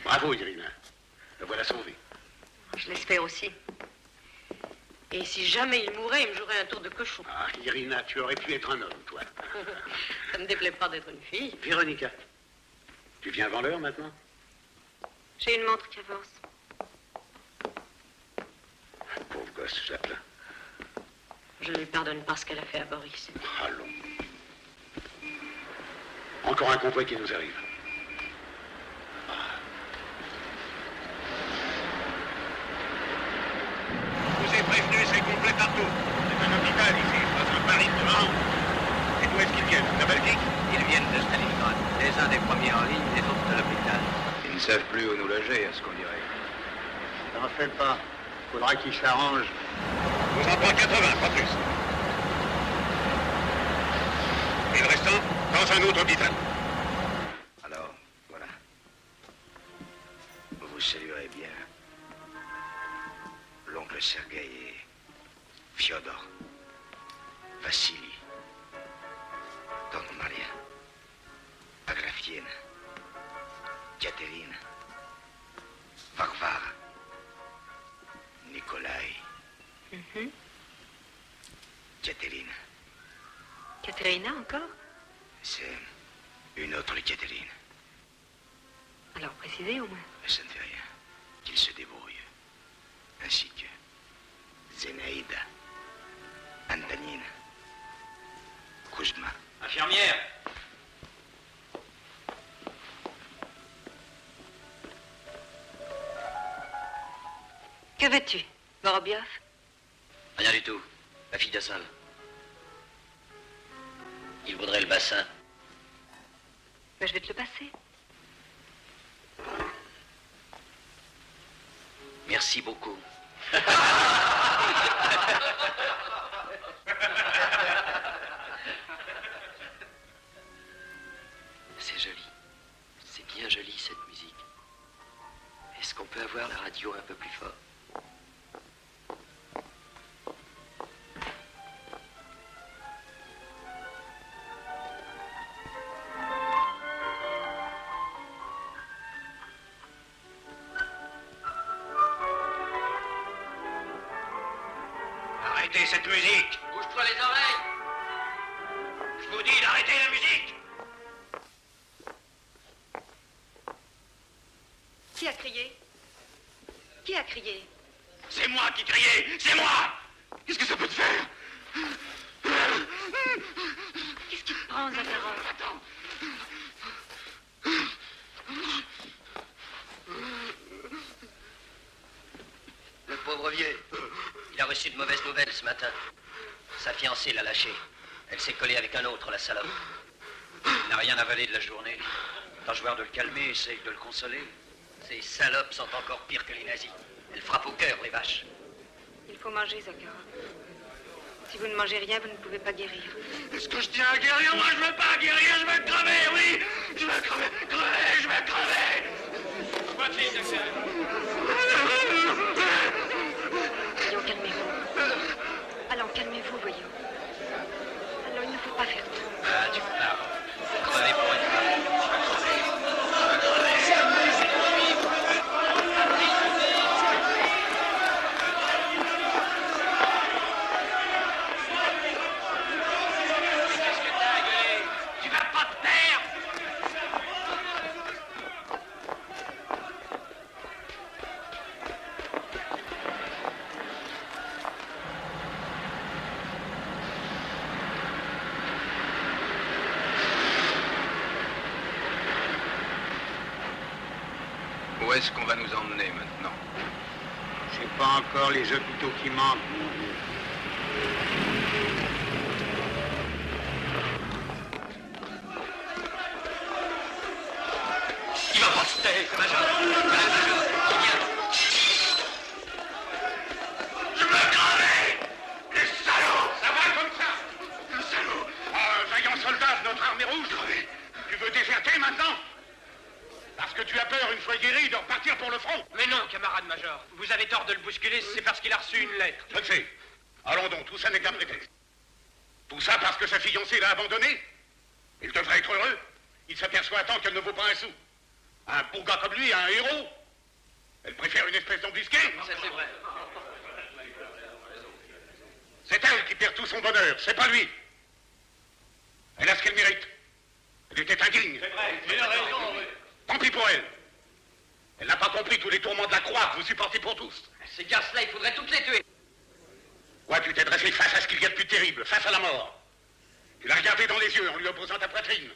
Bravo, Irina. Le voilà sauvé. Je l'espère aussi. Et si jamais il mourait, il me jouerait un tour de cochon. Ah, Irina, tu aurais pu être un homme, toi. Ça me déplaît pas d'être une fille. Véronica, tu viens avant l'heure maintenant? J'ai une montre qui avance. Pauvre gosse, je la plains. Je ne lui pardonne pas ce qu'elle a fait à Boris. Allons. Encore un convoi qui nous arrive. Je vous ai prévenu, c'est complet partout. C'est un hôpital ici, pas un Paris de Mans. Et d'où est-ce qu'ils viennent? De Belgique? Ils viennent de Stalingrad. Les uns des premiers en ligne, les autres de l'hôpital. Ils ne savent plus où nous loger, à ce qu'on dirait. N'en fais pas. Faudra qu'ils s'arrangent. Je vous en prends 80, pas plus. Et le restant, dans un autre hôpital. Alors, voilà. Vous saluerez bien l'oncle Sergueï et Fyodor, Vassili, Donna Maria, Agrafiena, Katerina, Varvara, Nikolai, Katerina. Katerina, encore? C'est une autre Katerina. Alors précisez au moins. Mais ça ne fait rien. Qu'il se débrouille. Ainsi que Zénaïda, Antanina, Kuzma. Infirmière! Que veux-tu, Vorobiov? Rien du tout. La fille d'Assal. Il voudrait le bassin. Ben, je vais te le passer. Merci beaucoup. C'est joli. C'est bien joli, cette musique. Est-ce qu'on peut avoir la radio un peu plus fort? Arrêtez cette musique! Bouge-toi les oreilles! Je vous dis d'arrêter la musique! Qui a crié? Qui a crié? C'est moi qui criais! C'est moi! Qu'est-ce que ça peut te faire? Qu'est-ce qui te prend, Zakharov? Attends! Le pauvre vieux, il a reçu de mauvaises nouvelles ce matin. Sa fiancée l'a lâché. Elle s'est collée avec un autre, la salope. Il n'a rien avalé de la journée. Tâche-voir de le calmer, essaye de le consoler. Ces salopes sont encore pires que les nazis. Elles frappent au cœur, les vaches. Il faut manger, Zakharov. Si vous ne mangez rien, vous ne pouvez pas guérir. Est-ce que je tiens à guérir? Moi, je veux pas guérir, je veux crever, oui! Je veux crever, je veux crever! Pas de fille, Voyons, calmez-vous. Allons, calmez-vous, voyons. Alors, il ne faut pas faire tout. Ah, tu parles. Crever pour une femme. Tu vas pas te taire! est-ce qu'on va nous emmener maintenant? C'est pas encore les hôpitaux qui manquent, mon vieux. Il va pas se taire, Major. Major, qui vient? Je me cramer! Les salauds! Ça va comme ça? Un salaud! Un vaillant soldat de notre armée rouge! Tu veux déserter maintenant? Parce que tu as peur, une fois guéri, de repartir pour le front? Mais non, camarade Major. Vous avez tort de le bousculer, c'est parce qu'il a reçu une lettre. Je le sais. Allons donc, tout ça n'est qu'un prétexte. Tout ça parce que sa fiancée l'a abandonné? Il devrait être heureux. Il s'aperçoit à temps qu'elle ne vaut pas un sou. Un beau gars comme lui, un héros. Elle préfère une espèce d'embusqué. Ça, c'est vrai. C'est elle qui perd tout son bonheur, c'est pas lui. Elle a ce qu'elle mérite. Elle était indigne. C'est vrai, il a raison, oui. Tant pis pour elle. Elle n'a pas compris tous les tourments de la croix que vous supportez pour tous. Ces gars-là, il faudrait toutes les tuer. Ouais, tu t'es dressé face à ce qu'il y a de plus terrible, face à la mort. Tu l'as regardé dans les yeux en lui opposant ta poitrine.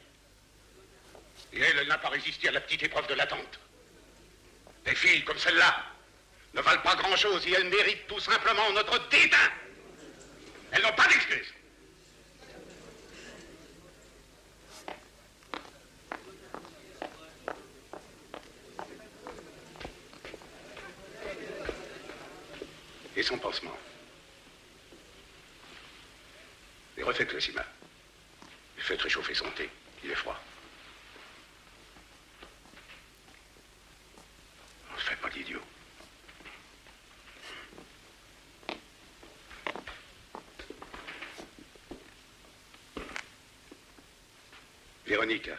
Et elle n'a pas résisté à la petite épreuve de l'attente. Des filles comme celle-là ne valent pas grand-chose et elles méritent tout simplement notre dédain. Elles n'ont pas d'excuse. Et son pansement. Et refaites-le, Sima. Et faites réchauffer son thé. Il est froid. On ne fait pas d'idiot. Véronica.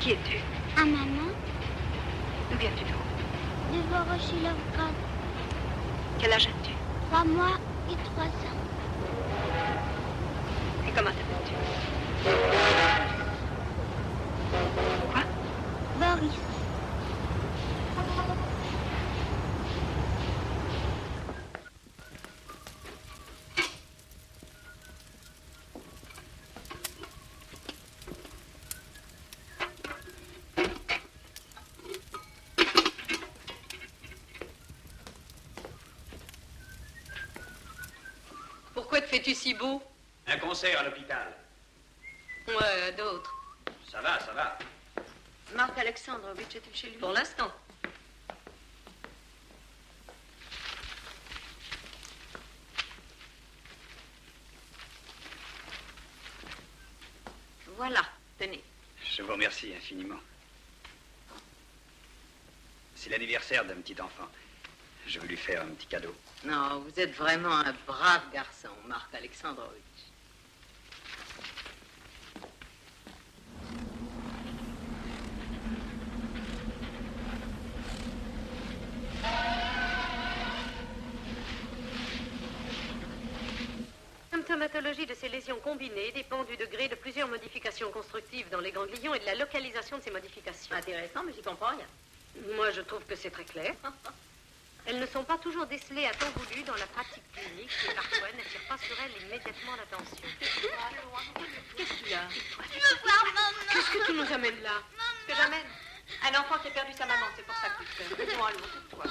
Qui es-tu? À maman, D'où viens-tu donc? de Vorochilovgrad, Quel âge as-tu? 3 mois et 3 ans. Et comment t'appelles-tu? Quoi? Boris. Pourquoi te fais-tu si beau? Un concert à l'hôpital. Ouais, d'autres. Ça va, ça va. Marc Alexandrovitch est-il chez lui? Pour l'instant. Voilà, tenez. Je vous remercie infiniment. C'est l'anniversaire d'un petit enfant. Je veux lui faire un petit cadeau. Non, vous êtes vraiment un brave garçon, Marc Alexandrovitch. symptomatologie de ces lésions combinées dépend du degré de plusieurs modifications constructives dans les ganglions et de la localisation de ces modifications. Intéressant, mais j'y comprends rien. Moi, je trouve que c'est très clair. Elles ne sont pas toujours décelées à temps voulu dans la pratique clinique et parfois n'attirent pas sur elles immédiatement l'attention. Qu'est-ce qu'il y a? Je veux voir maman. Qu'est-ce que tu nous amènes là? Ce que j'amène? Un enfant qui a perdu sa maman, c'est pour ça que tu te fais. Allons, tais-toi.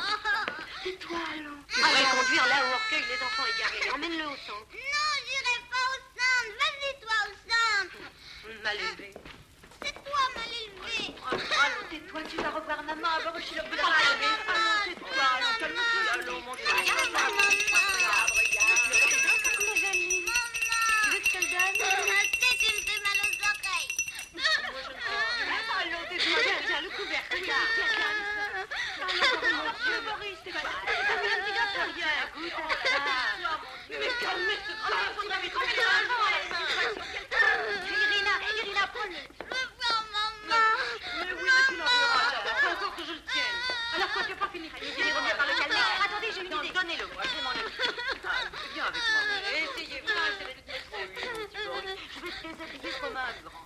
Tais-toi, allons. Tu devrais conduire là où on recueille les enfants égarés. Emmène-le au centre. Non, j'irai pas au centre. Vas-y, toi, au centre. Mal élevé. C'est toi, mal élevé. Allons, tais-toi, tu vas revoir maman. Allons, je suis le plus Allons, tais-toi, allons, calme-toi. Allons, mon Dieu. Regarde, maman. Tu veux que je te le donne? Tu me fais mal aux oreilles. Allons, tais-toi. Tiens, le couvercle. Tiens. Allons, mon Dieu, Boris, tais-toi. T'as fait un petit gâteau, rien. Mais calme-toi. Il faudrait mettre un peu Irina, prends-le. Je veux voir maman. Mais oui, mais tu l'enverras. Faut encore que je le tienne. Alors quoi, tu n'as pas fini? Allez, reviens par le calmer. Attendez, j'ai une idée. Donnez-le-moi, je vais m'en occuper. C'est bien avec moi. Essayez-vous, je vais te mettre trop vite, petit Boris. Je vais te déshabiller comme un grand.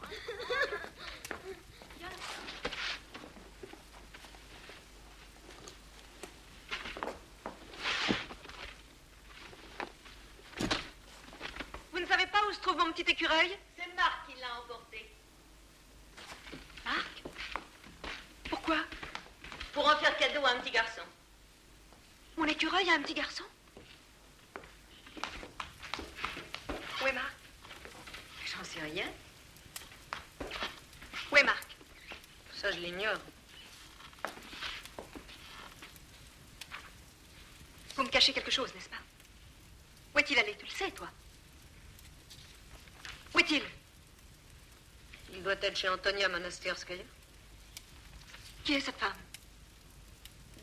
Vous ne savez pas où se trouve mon petit écureuil? C'est Marc qui l'a emporté. Marc? Pourquoi? Pour en faire cadeau à un petit garçon. Mon écureuil a un petit garçon? Où est Marc? J'en sais rien. Où est Marc? Ça, je l'ignore. Vous me cachez quelque chose, n'est-ce pas? Où est-il allé? Tu le sais, toi? Où est-il? Il doit être chez Antonia Monasterskaya. Qui est cette femme?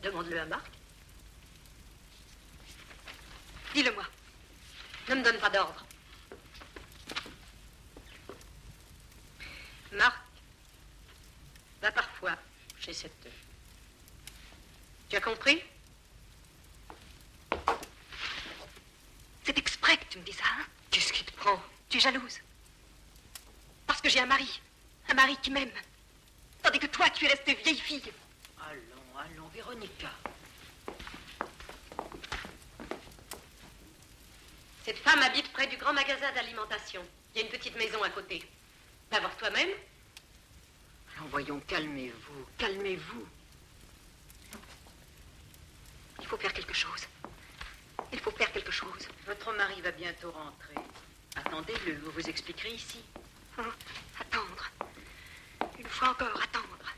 Demande-le à Marc. Dis-le-moi. Ne me donne pas d'ordre. Marc va parfois chez cette... Tu as compris? C'est exprès que tu me dis ça, hein? Qu'est-ce qui te prend? Tu es jalouse. Parce que j'ai un mari qui m'aime. Tandis que toi, tu es restée vieille fille. Allons, Véronica. Cette femme habite près du grand magasin d'alimentation. Il y a une petite maison à côté. Va voir toi-même. Alors voyons, calmez-vous. Il faut faire quelque chose. Il faut faire quelque chose. Votre mari va bientôt rentrer. Attendez-le, vous vous expliquerez ici. Attendre. Une fois encore, attendre.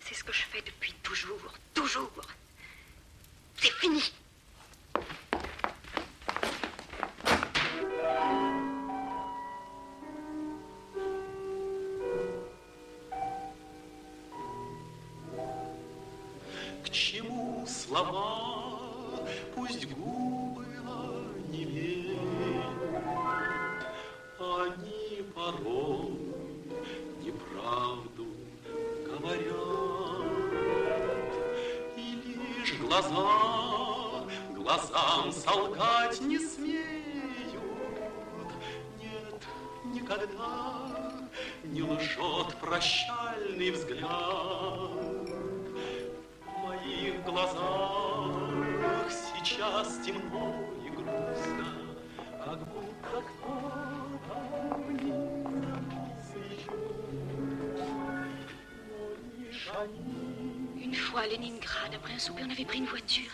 C'est ce que je fais depuis toujours. C'est fini. К чему слова, пусть губы онемеют, они порой неправду говорят, и лишь глазам солгать не смеют. Нет, никогда не лжет прощальный взгляд. В моих глазах сейчас темно и грустно, как будто кто-то вниз Une fois à Leningrad, après un souper, on avait pris une voiture.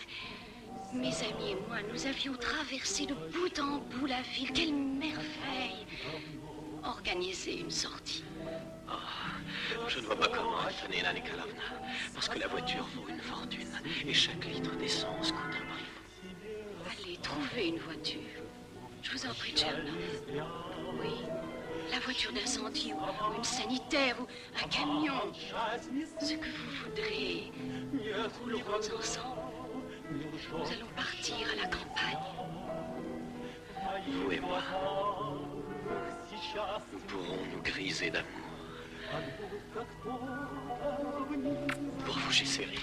Mes amis et moi, nous avions traversé de bout en bout la ville. Quelle merveille! Organiser une sortie. Oh, je ne vois pas comment, Antonina Nikolaevna, parce que la voiture vaut une fortune et chaque litre d'essence coûte un prix. Allez, trouvez une voiture. Je vous en prie, Tcherna. Oui, la voiture d'incendie ou une sanitaire ou un camion. Ce que vous voudrez. Nous roulerons ensemble. Nous allons partir à la campagne. Vous et moi, nous pourrons nous griser d'amour. Pour vous, j'essaierai.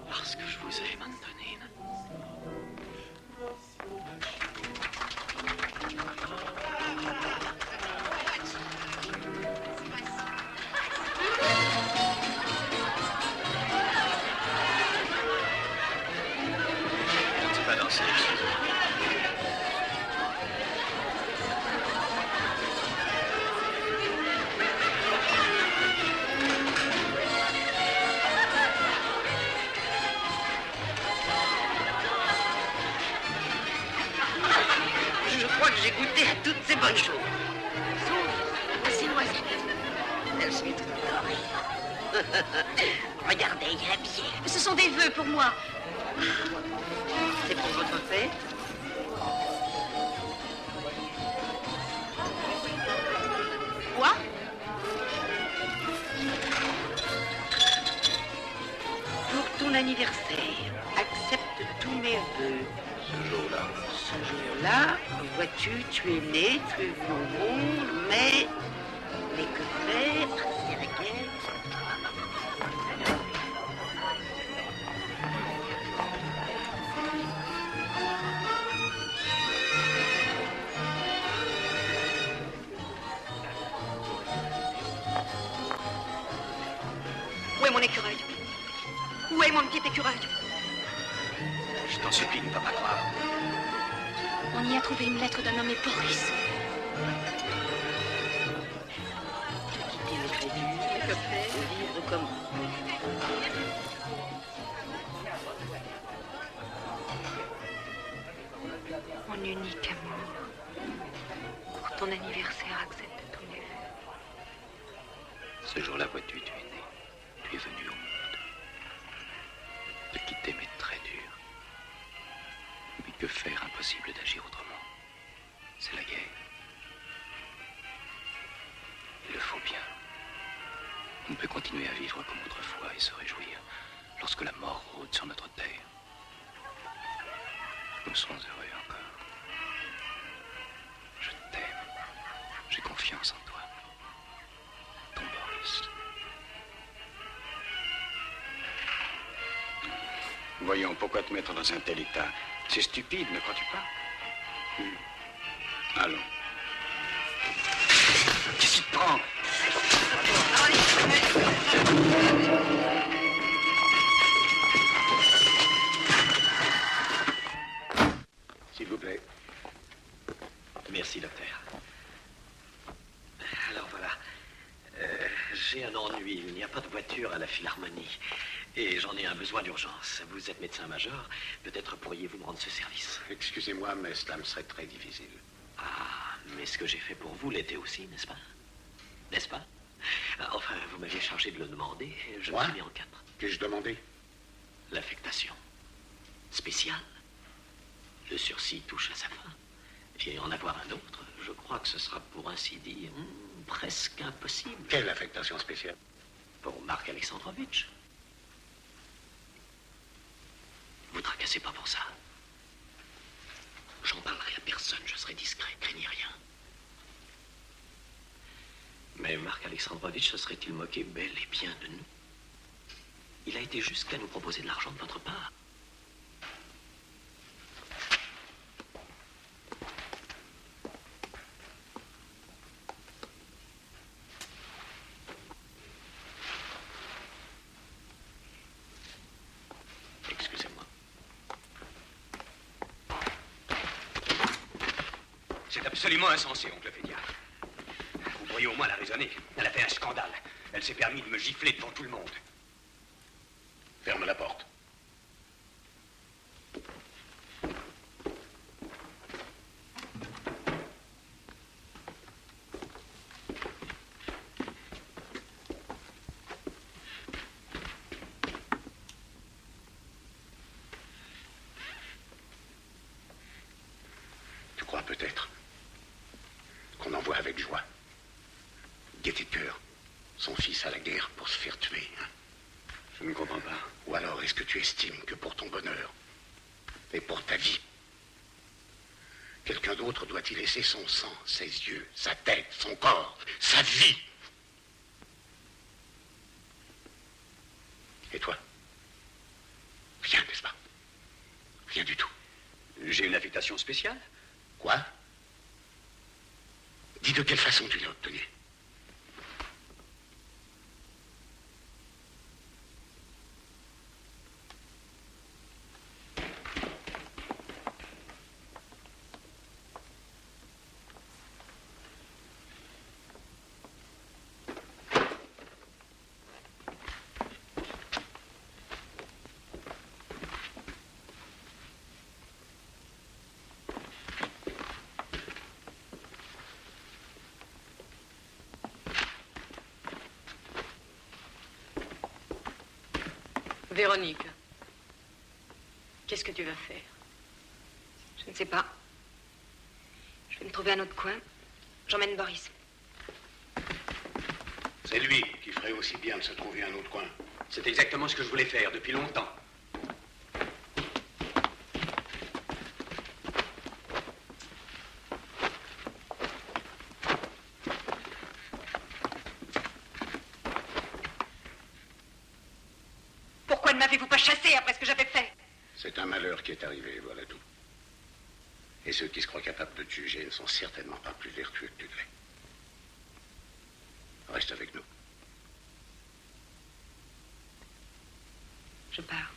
Parce que je vous aime, Antonine. commencer. Je crois que j'ai goûté à toutes ces bonnes choses. Sauf ces noisettes. Elles sont trop dorées. Regardez, il y a un billet. Ce sont des vœux pour moi. C'est pour votre fête? Quoi? Pour ton anniversaire, accepte tous mes vœux. Ce jour-là. Ce jour-là, vois-tu, tu es né, tu es venu au monde, mais que faire? C'est la guerre. Où est mon écureuil? Où est mon petit écureuil? Je t'en supplie, ne va pas croire. On y a trouvé une lettre d'un nommé Boris. Quitter le crédit, que faire? Vivre comment? Mon unique amour. Pour ton anniversaire, accepte tous mes vœux. Ce jour-là, vois-tu, tu es né. Tu es venu au monde. Te quitter m'est très dur. Mais que faire? Impossible d'agir autrement. C'est la guerre. Il le faut bien. On ne peut continuer à vivre comme autrefois et se réjouir lorsque la mort rôde sur notre terre. Nous serons heureux encore. Je t'aime. J'ai confiance en toi. Ton Boris. Voyons, pourquoi te mettre dans un tel état? C'est stupide, ne crois-tu pas? Allons. Qu'est-ce qui te prend? S'il vous plaît. Merci, docteur. Alors voilà. J'ai un ennui. Il n'y a pas de voiture à la Philharmonie. Et j'en ai un besoin d'urgence. Vous êtes médecin-major. Peut-être pourriez-vous me rendre ce service. Excusez-moi, mais cela me serait très difficile. Ah, mais ce que j'ai fait pour vous l'était aussi, n'est-ce pas? N'est-ce pas? Enfin, vous m'aviez chargé de le demander. Je me suis mis en quatre. Qu'ai-je demandé? L'affectation spéciale. Le sursis touche à sa fin. Et en avoir un autre, je crois que ce sera, pour ainsi dire, presque impossible. Quelle affectation spéciale? Pour Marc Alexandrovitch. Vous tracassez pas pour ça. J'en parlerai à personne, je serai discret, craignez rien. Mais Marc Alexandrovitch se serait-il moqué bel et bien de nous? Il a été jusqu'à nous proposer de l'argent de votre part. Excusez-moi. C'est absolument insensé, oncle Fédia. Vous pourriez au moins la raisonner. Elle a fait un scandale. Elle s'est permis de me gifler devant tout le monde. Ferme la porte. Tu crois peut-être qu'on envoie avec joie gaieté de cœur son fils à la guerre pour se faire tuer, hein? Je ne comprends pas. Ou alors est-ce que tu estimes que pour ton bonheur et pour ta vie, quelqu'un d'autre doit y laisser son sang, ses yeux, sa tête, son corps, sa vie? Et toi? Rien, n'est-ce pas? Rien du tout. J'ai une affectation spéciale. Quoi? Dis de quelle façon tu l'as obtenue? Véronique, qu'est-ce que tu vas faire? Je ne sais pas. Je vais me trouver un autre coin. J'emmène Boris. C'est lui qui ferait aussi bien de se trouver un autre coin. C'est exactement ce que je voulais faire depuis longtemps. Pourquoi ne m'avez-vous pas chassé après ce que j'avais fait? C'est un malheur qui est arrivé, voilà tout. Et ceux qui se croient capables de te juger ne sont certainement pas plus vertueux que tu ne l'es. Reste avec nous. Je pars.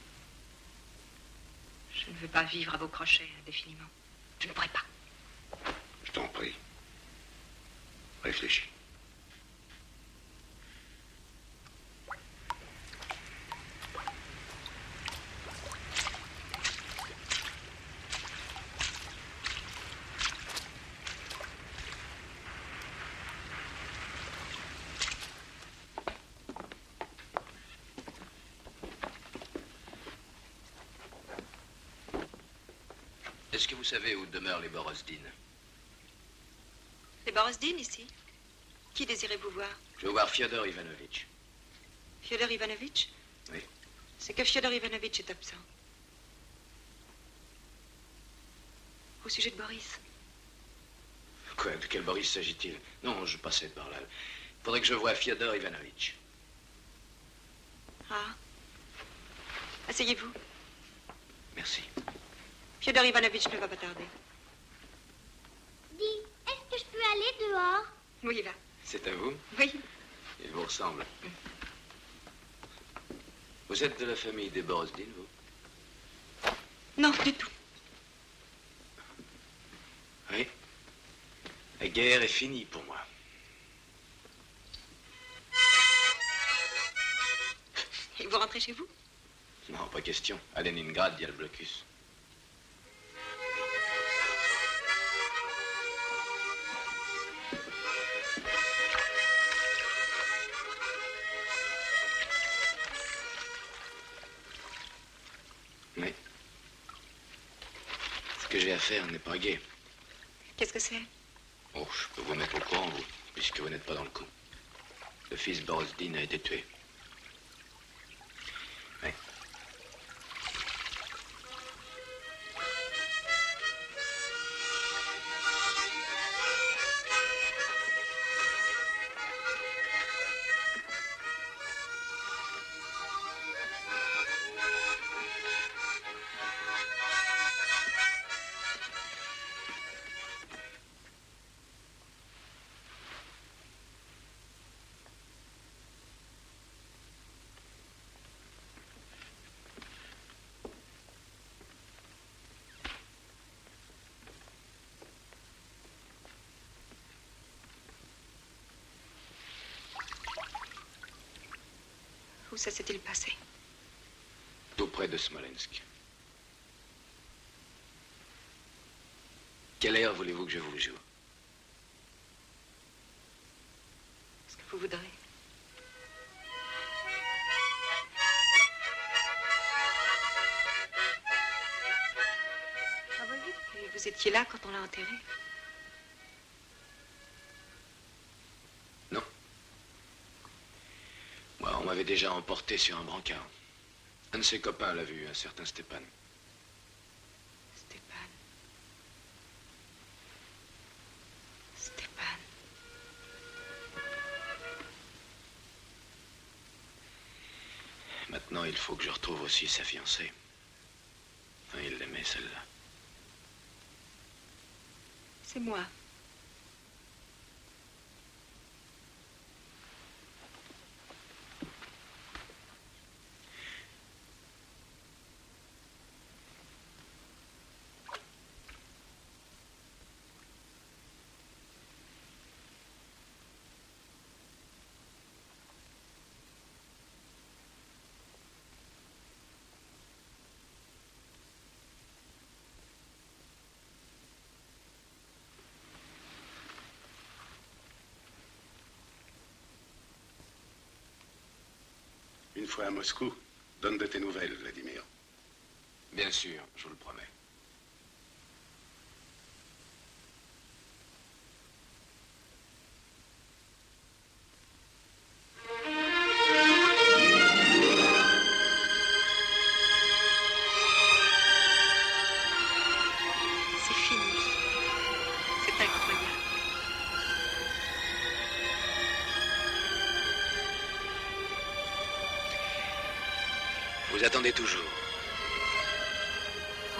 Je ne veux pas vivre à vos crochets indéfiniment. Je ne pourrai pas. Je t'en prie. Réfléchis. Est-ce que vous savez où demeurent les Borozdin? Les Borozdin, ici? Qui désirez-vous voir? Je veux voir Fyodor Ivanovitch. Fyodor Ivanovitch? Oui. C'est que Fyodor Ivanovitch est absent. Au sujet de Boris. Quoi? De quel Boris s'agit-il? Non, je passais par là. Il faudrait que je voie Fyodor Ivanovitch. Ah. Asseyez-vous. Merci. Fyodor Ivanovitch ne va pas tarder. Dis, est-ce que je peux aller dehors? Oui, va. C'est à vous? Oui. Il vous ressemble. Vous êtes de la famille des Borozdin, vous? Non, du tout. Oui. La guerre est finie pour moi. Et vous rentrez chez vous? Non, pas question. À Leningrad, il y a le blocus. Oui. Ce que j'ai à faire n'est pas gai. Qu'est-ce que c'est? Oh, je peux vous mettre au courant, vous, puisque vous n'êtes pas dans le coup. Le fils Borozdin a été tué. Oui. Où ça s'est-il passé? Tout près de Smolensk. Quelle air voulez-vous que je vous joue? Ce que vous voudrez. Ah oui, et vous étiez là quand on l'a enterré? Non. Moi, on m'avait déjà emporté sur un brancard. Un de ses copains l'a vu, un certain Stepan. Stepan. Stepan. Maintenant, il faut que je retrouve aussi sa fiancée. Hein, il l'aimait, celle-là. C'est moi. Une fois à Moscou, Donne de tes nouvelles, Vladimir. Bien sûr, je vous le promets. C'est fini. C'est incroyable. Vous attendez toujours.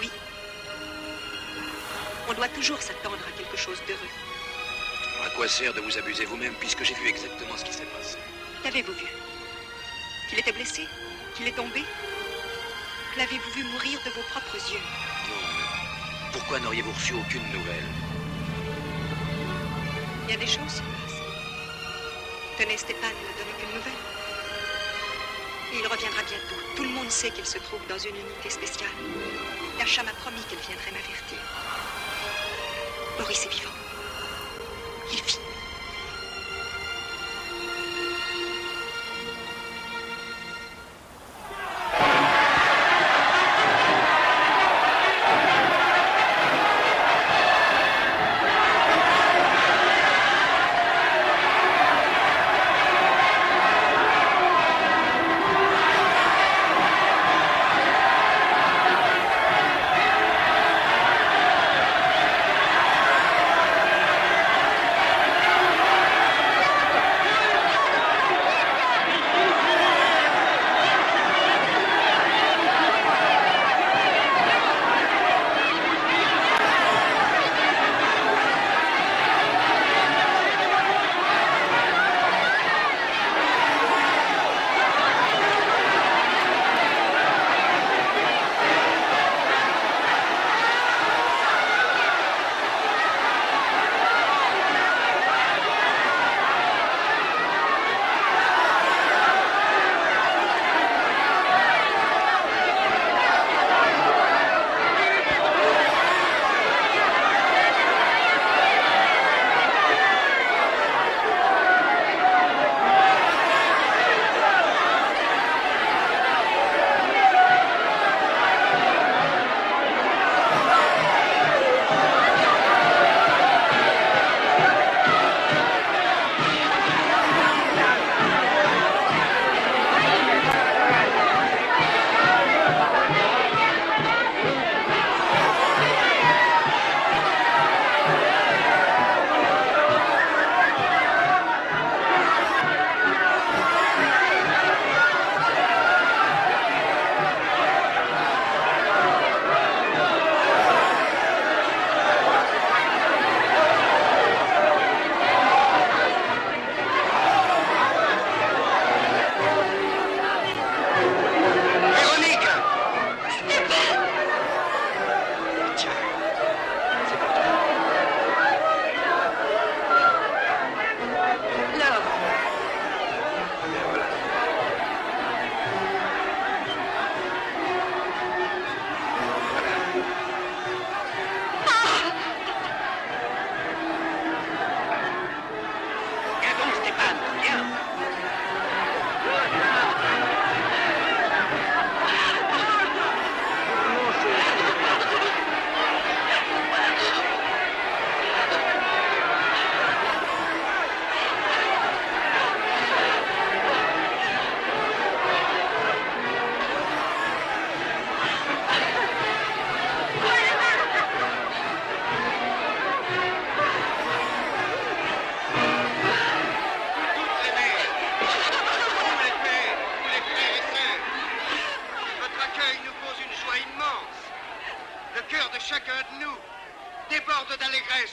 Oui. On doit toujours s'attendre à quelque chose d'heureux. À quoi sert de vous abuser vous-même puisque j'ai vu exactement ce qui s'est passé? Qu'avez-vous vu? Qu'il était blessé? Qu'il est tombé? L'avez-vous vu mourir de vos propres yeux? Non, mais pourquoi n'auriez-vous reçu aucune nouvelle? Il y a des choses sur place. Tenez, Stéphane ne donne aucune nouvelle. Et il reviendra bientôt. Tout le monde sait qu'il se trouve dans une unité spéciale. Dasha m'a promis qu'elle viendrait m'avertir. Boris est vivant. Il vit.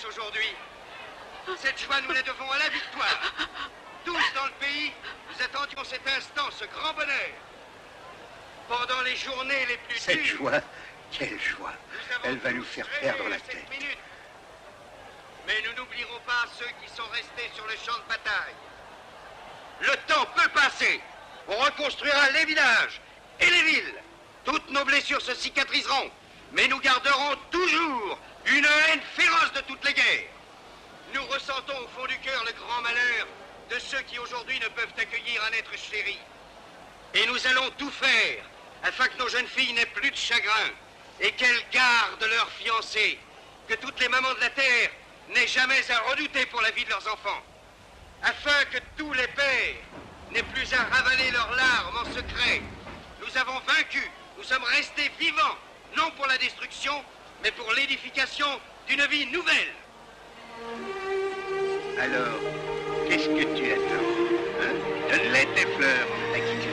aujourd'hui. Cette joie, nous la devons à la victoire. Tous dans le pays, nous attendions cet instant, ce grand bonheur. Pendant les journées les plus dures... Cette joie, quelle joie. Elle va nous faire perdre la tête. Mais nous n'oublierons pas ceux qui sont restés sur le champ de bataille. Le temps peut passer. On reconstruira les villages et les villes. Toutes nos blessures se cicatriseront. Mais nous garderons toujours une haine féroce de toutes les guerres. Nous ressentons au fond du cœur le grand malheur de ceux qui aujourd'hui ne peuvent accueillir un être chéri. Et nous allons tout faire afin que nos jeunes filles n'aient plus de chagrin et qu'elles gardent leurs fiancés, que toutes les mamans de la terre n'aient jamais à redouter pour la vie de leurs enfants, afin que tous les pères n'aient plus à ravaler leurs larmes en secret. Nous avons vaincu, nous sommes restés vivants, non pour la destruction, mais pour l'édification d'une vie nouvelle. Alors, qu'est-ce que tu attends, hein? Donne-les tes fleurs, à qui tu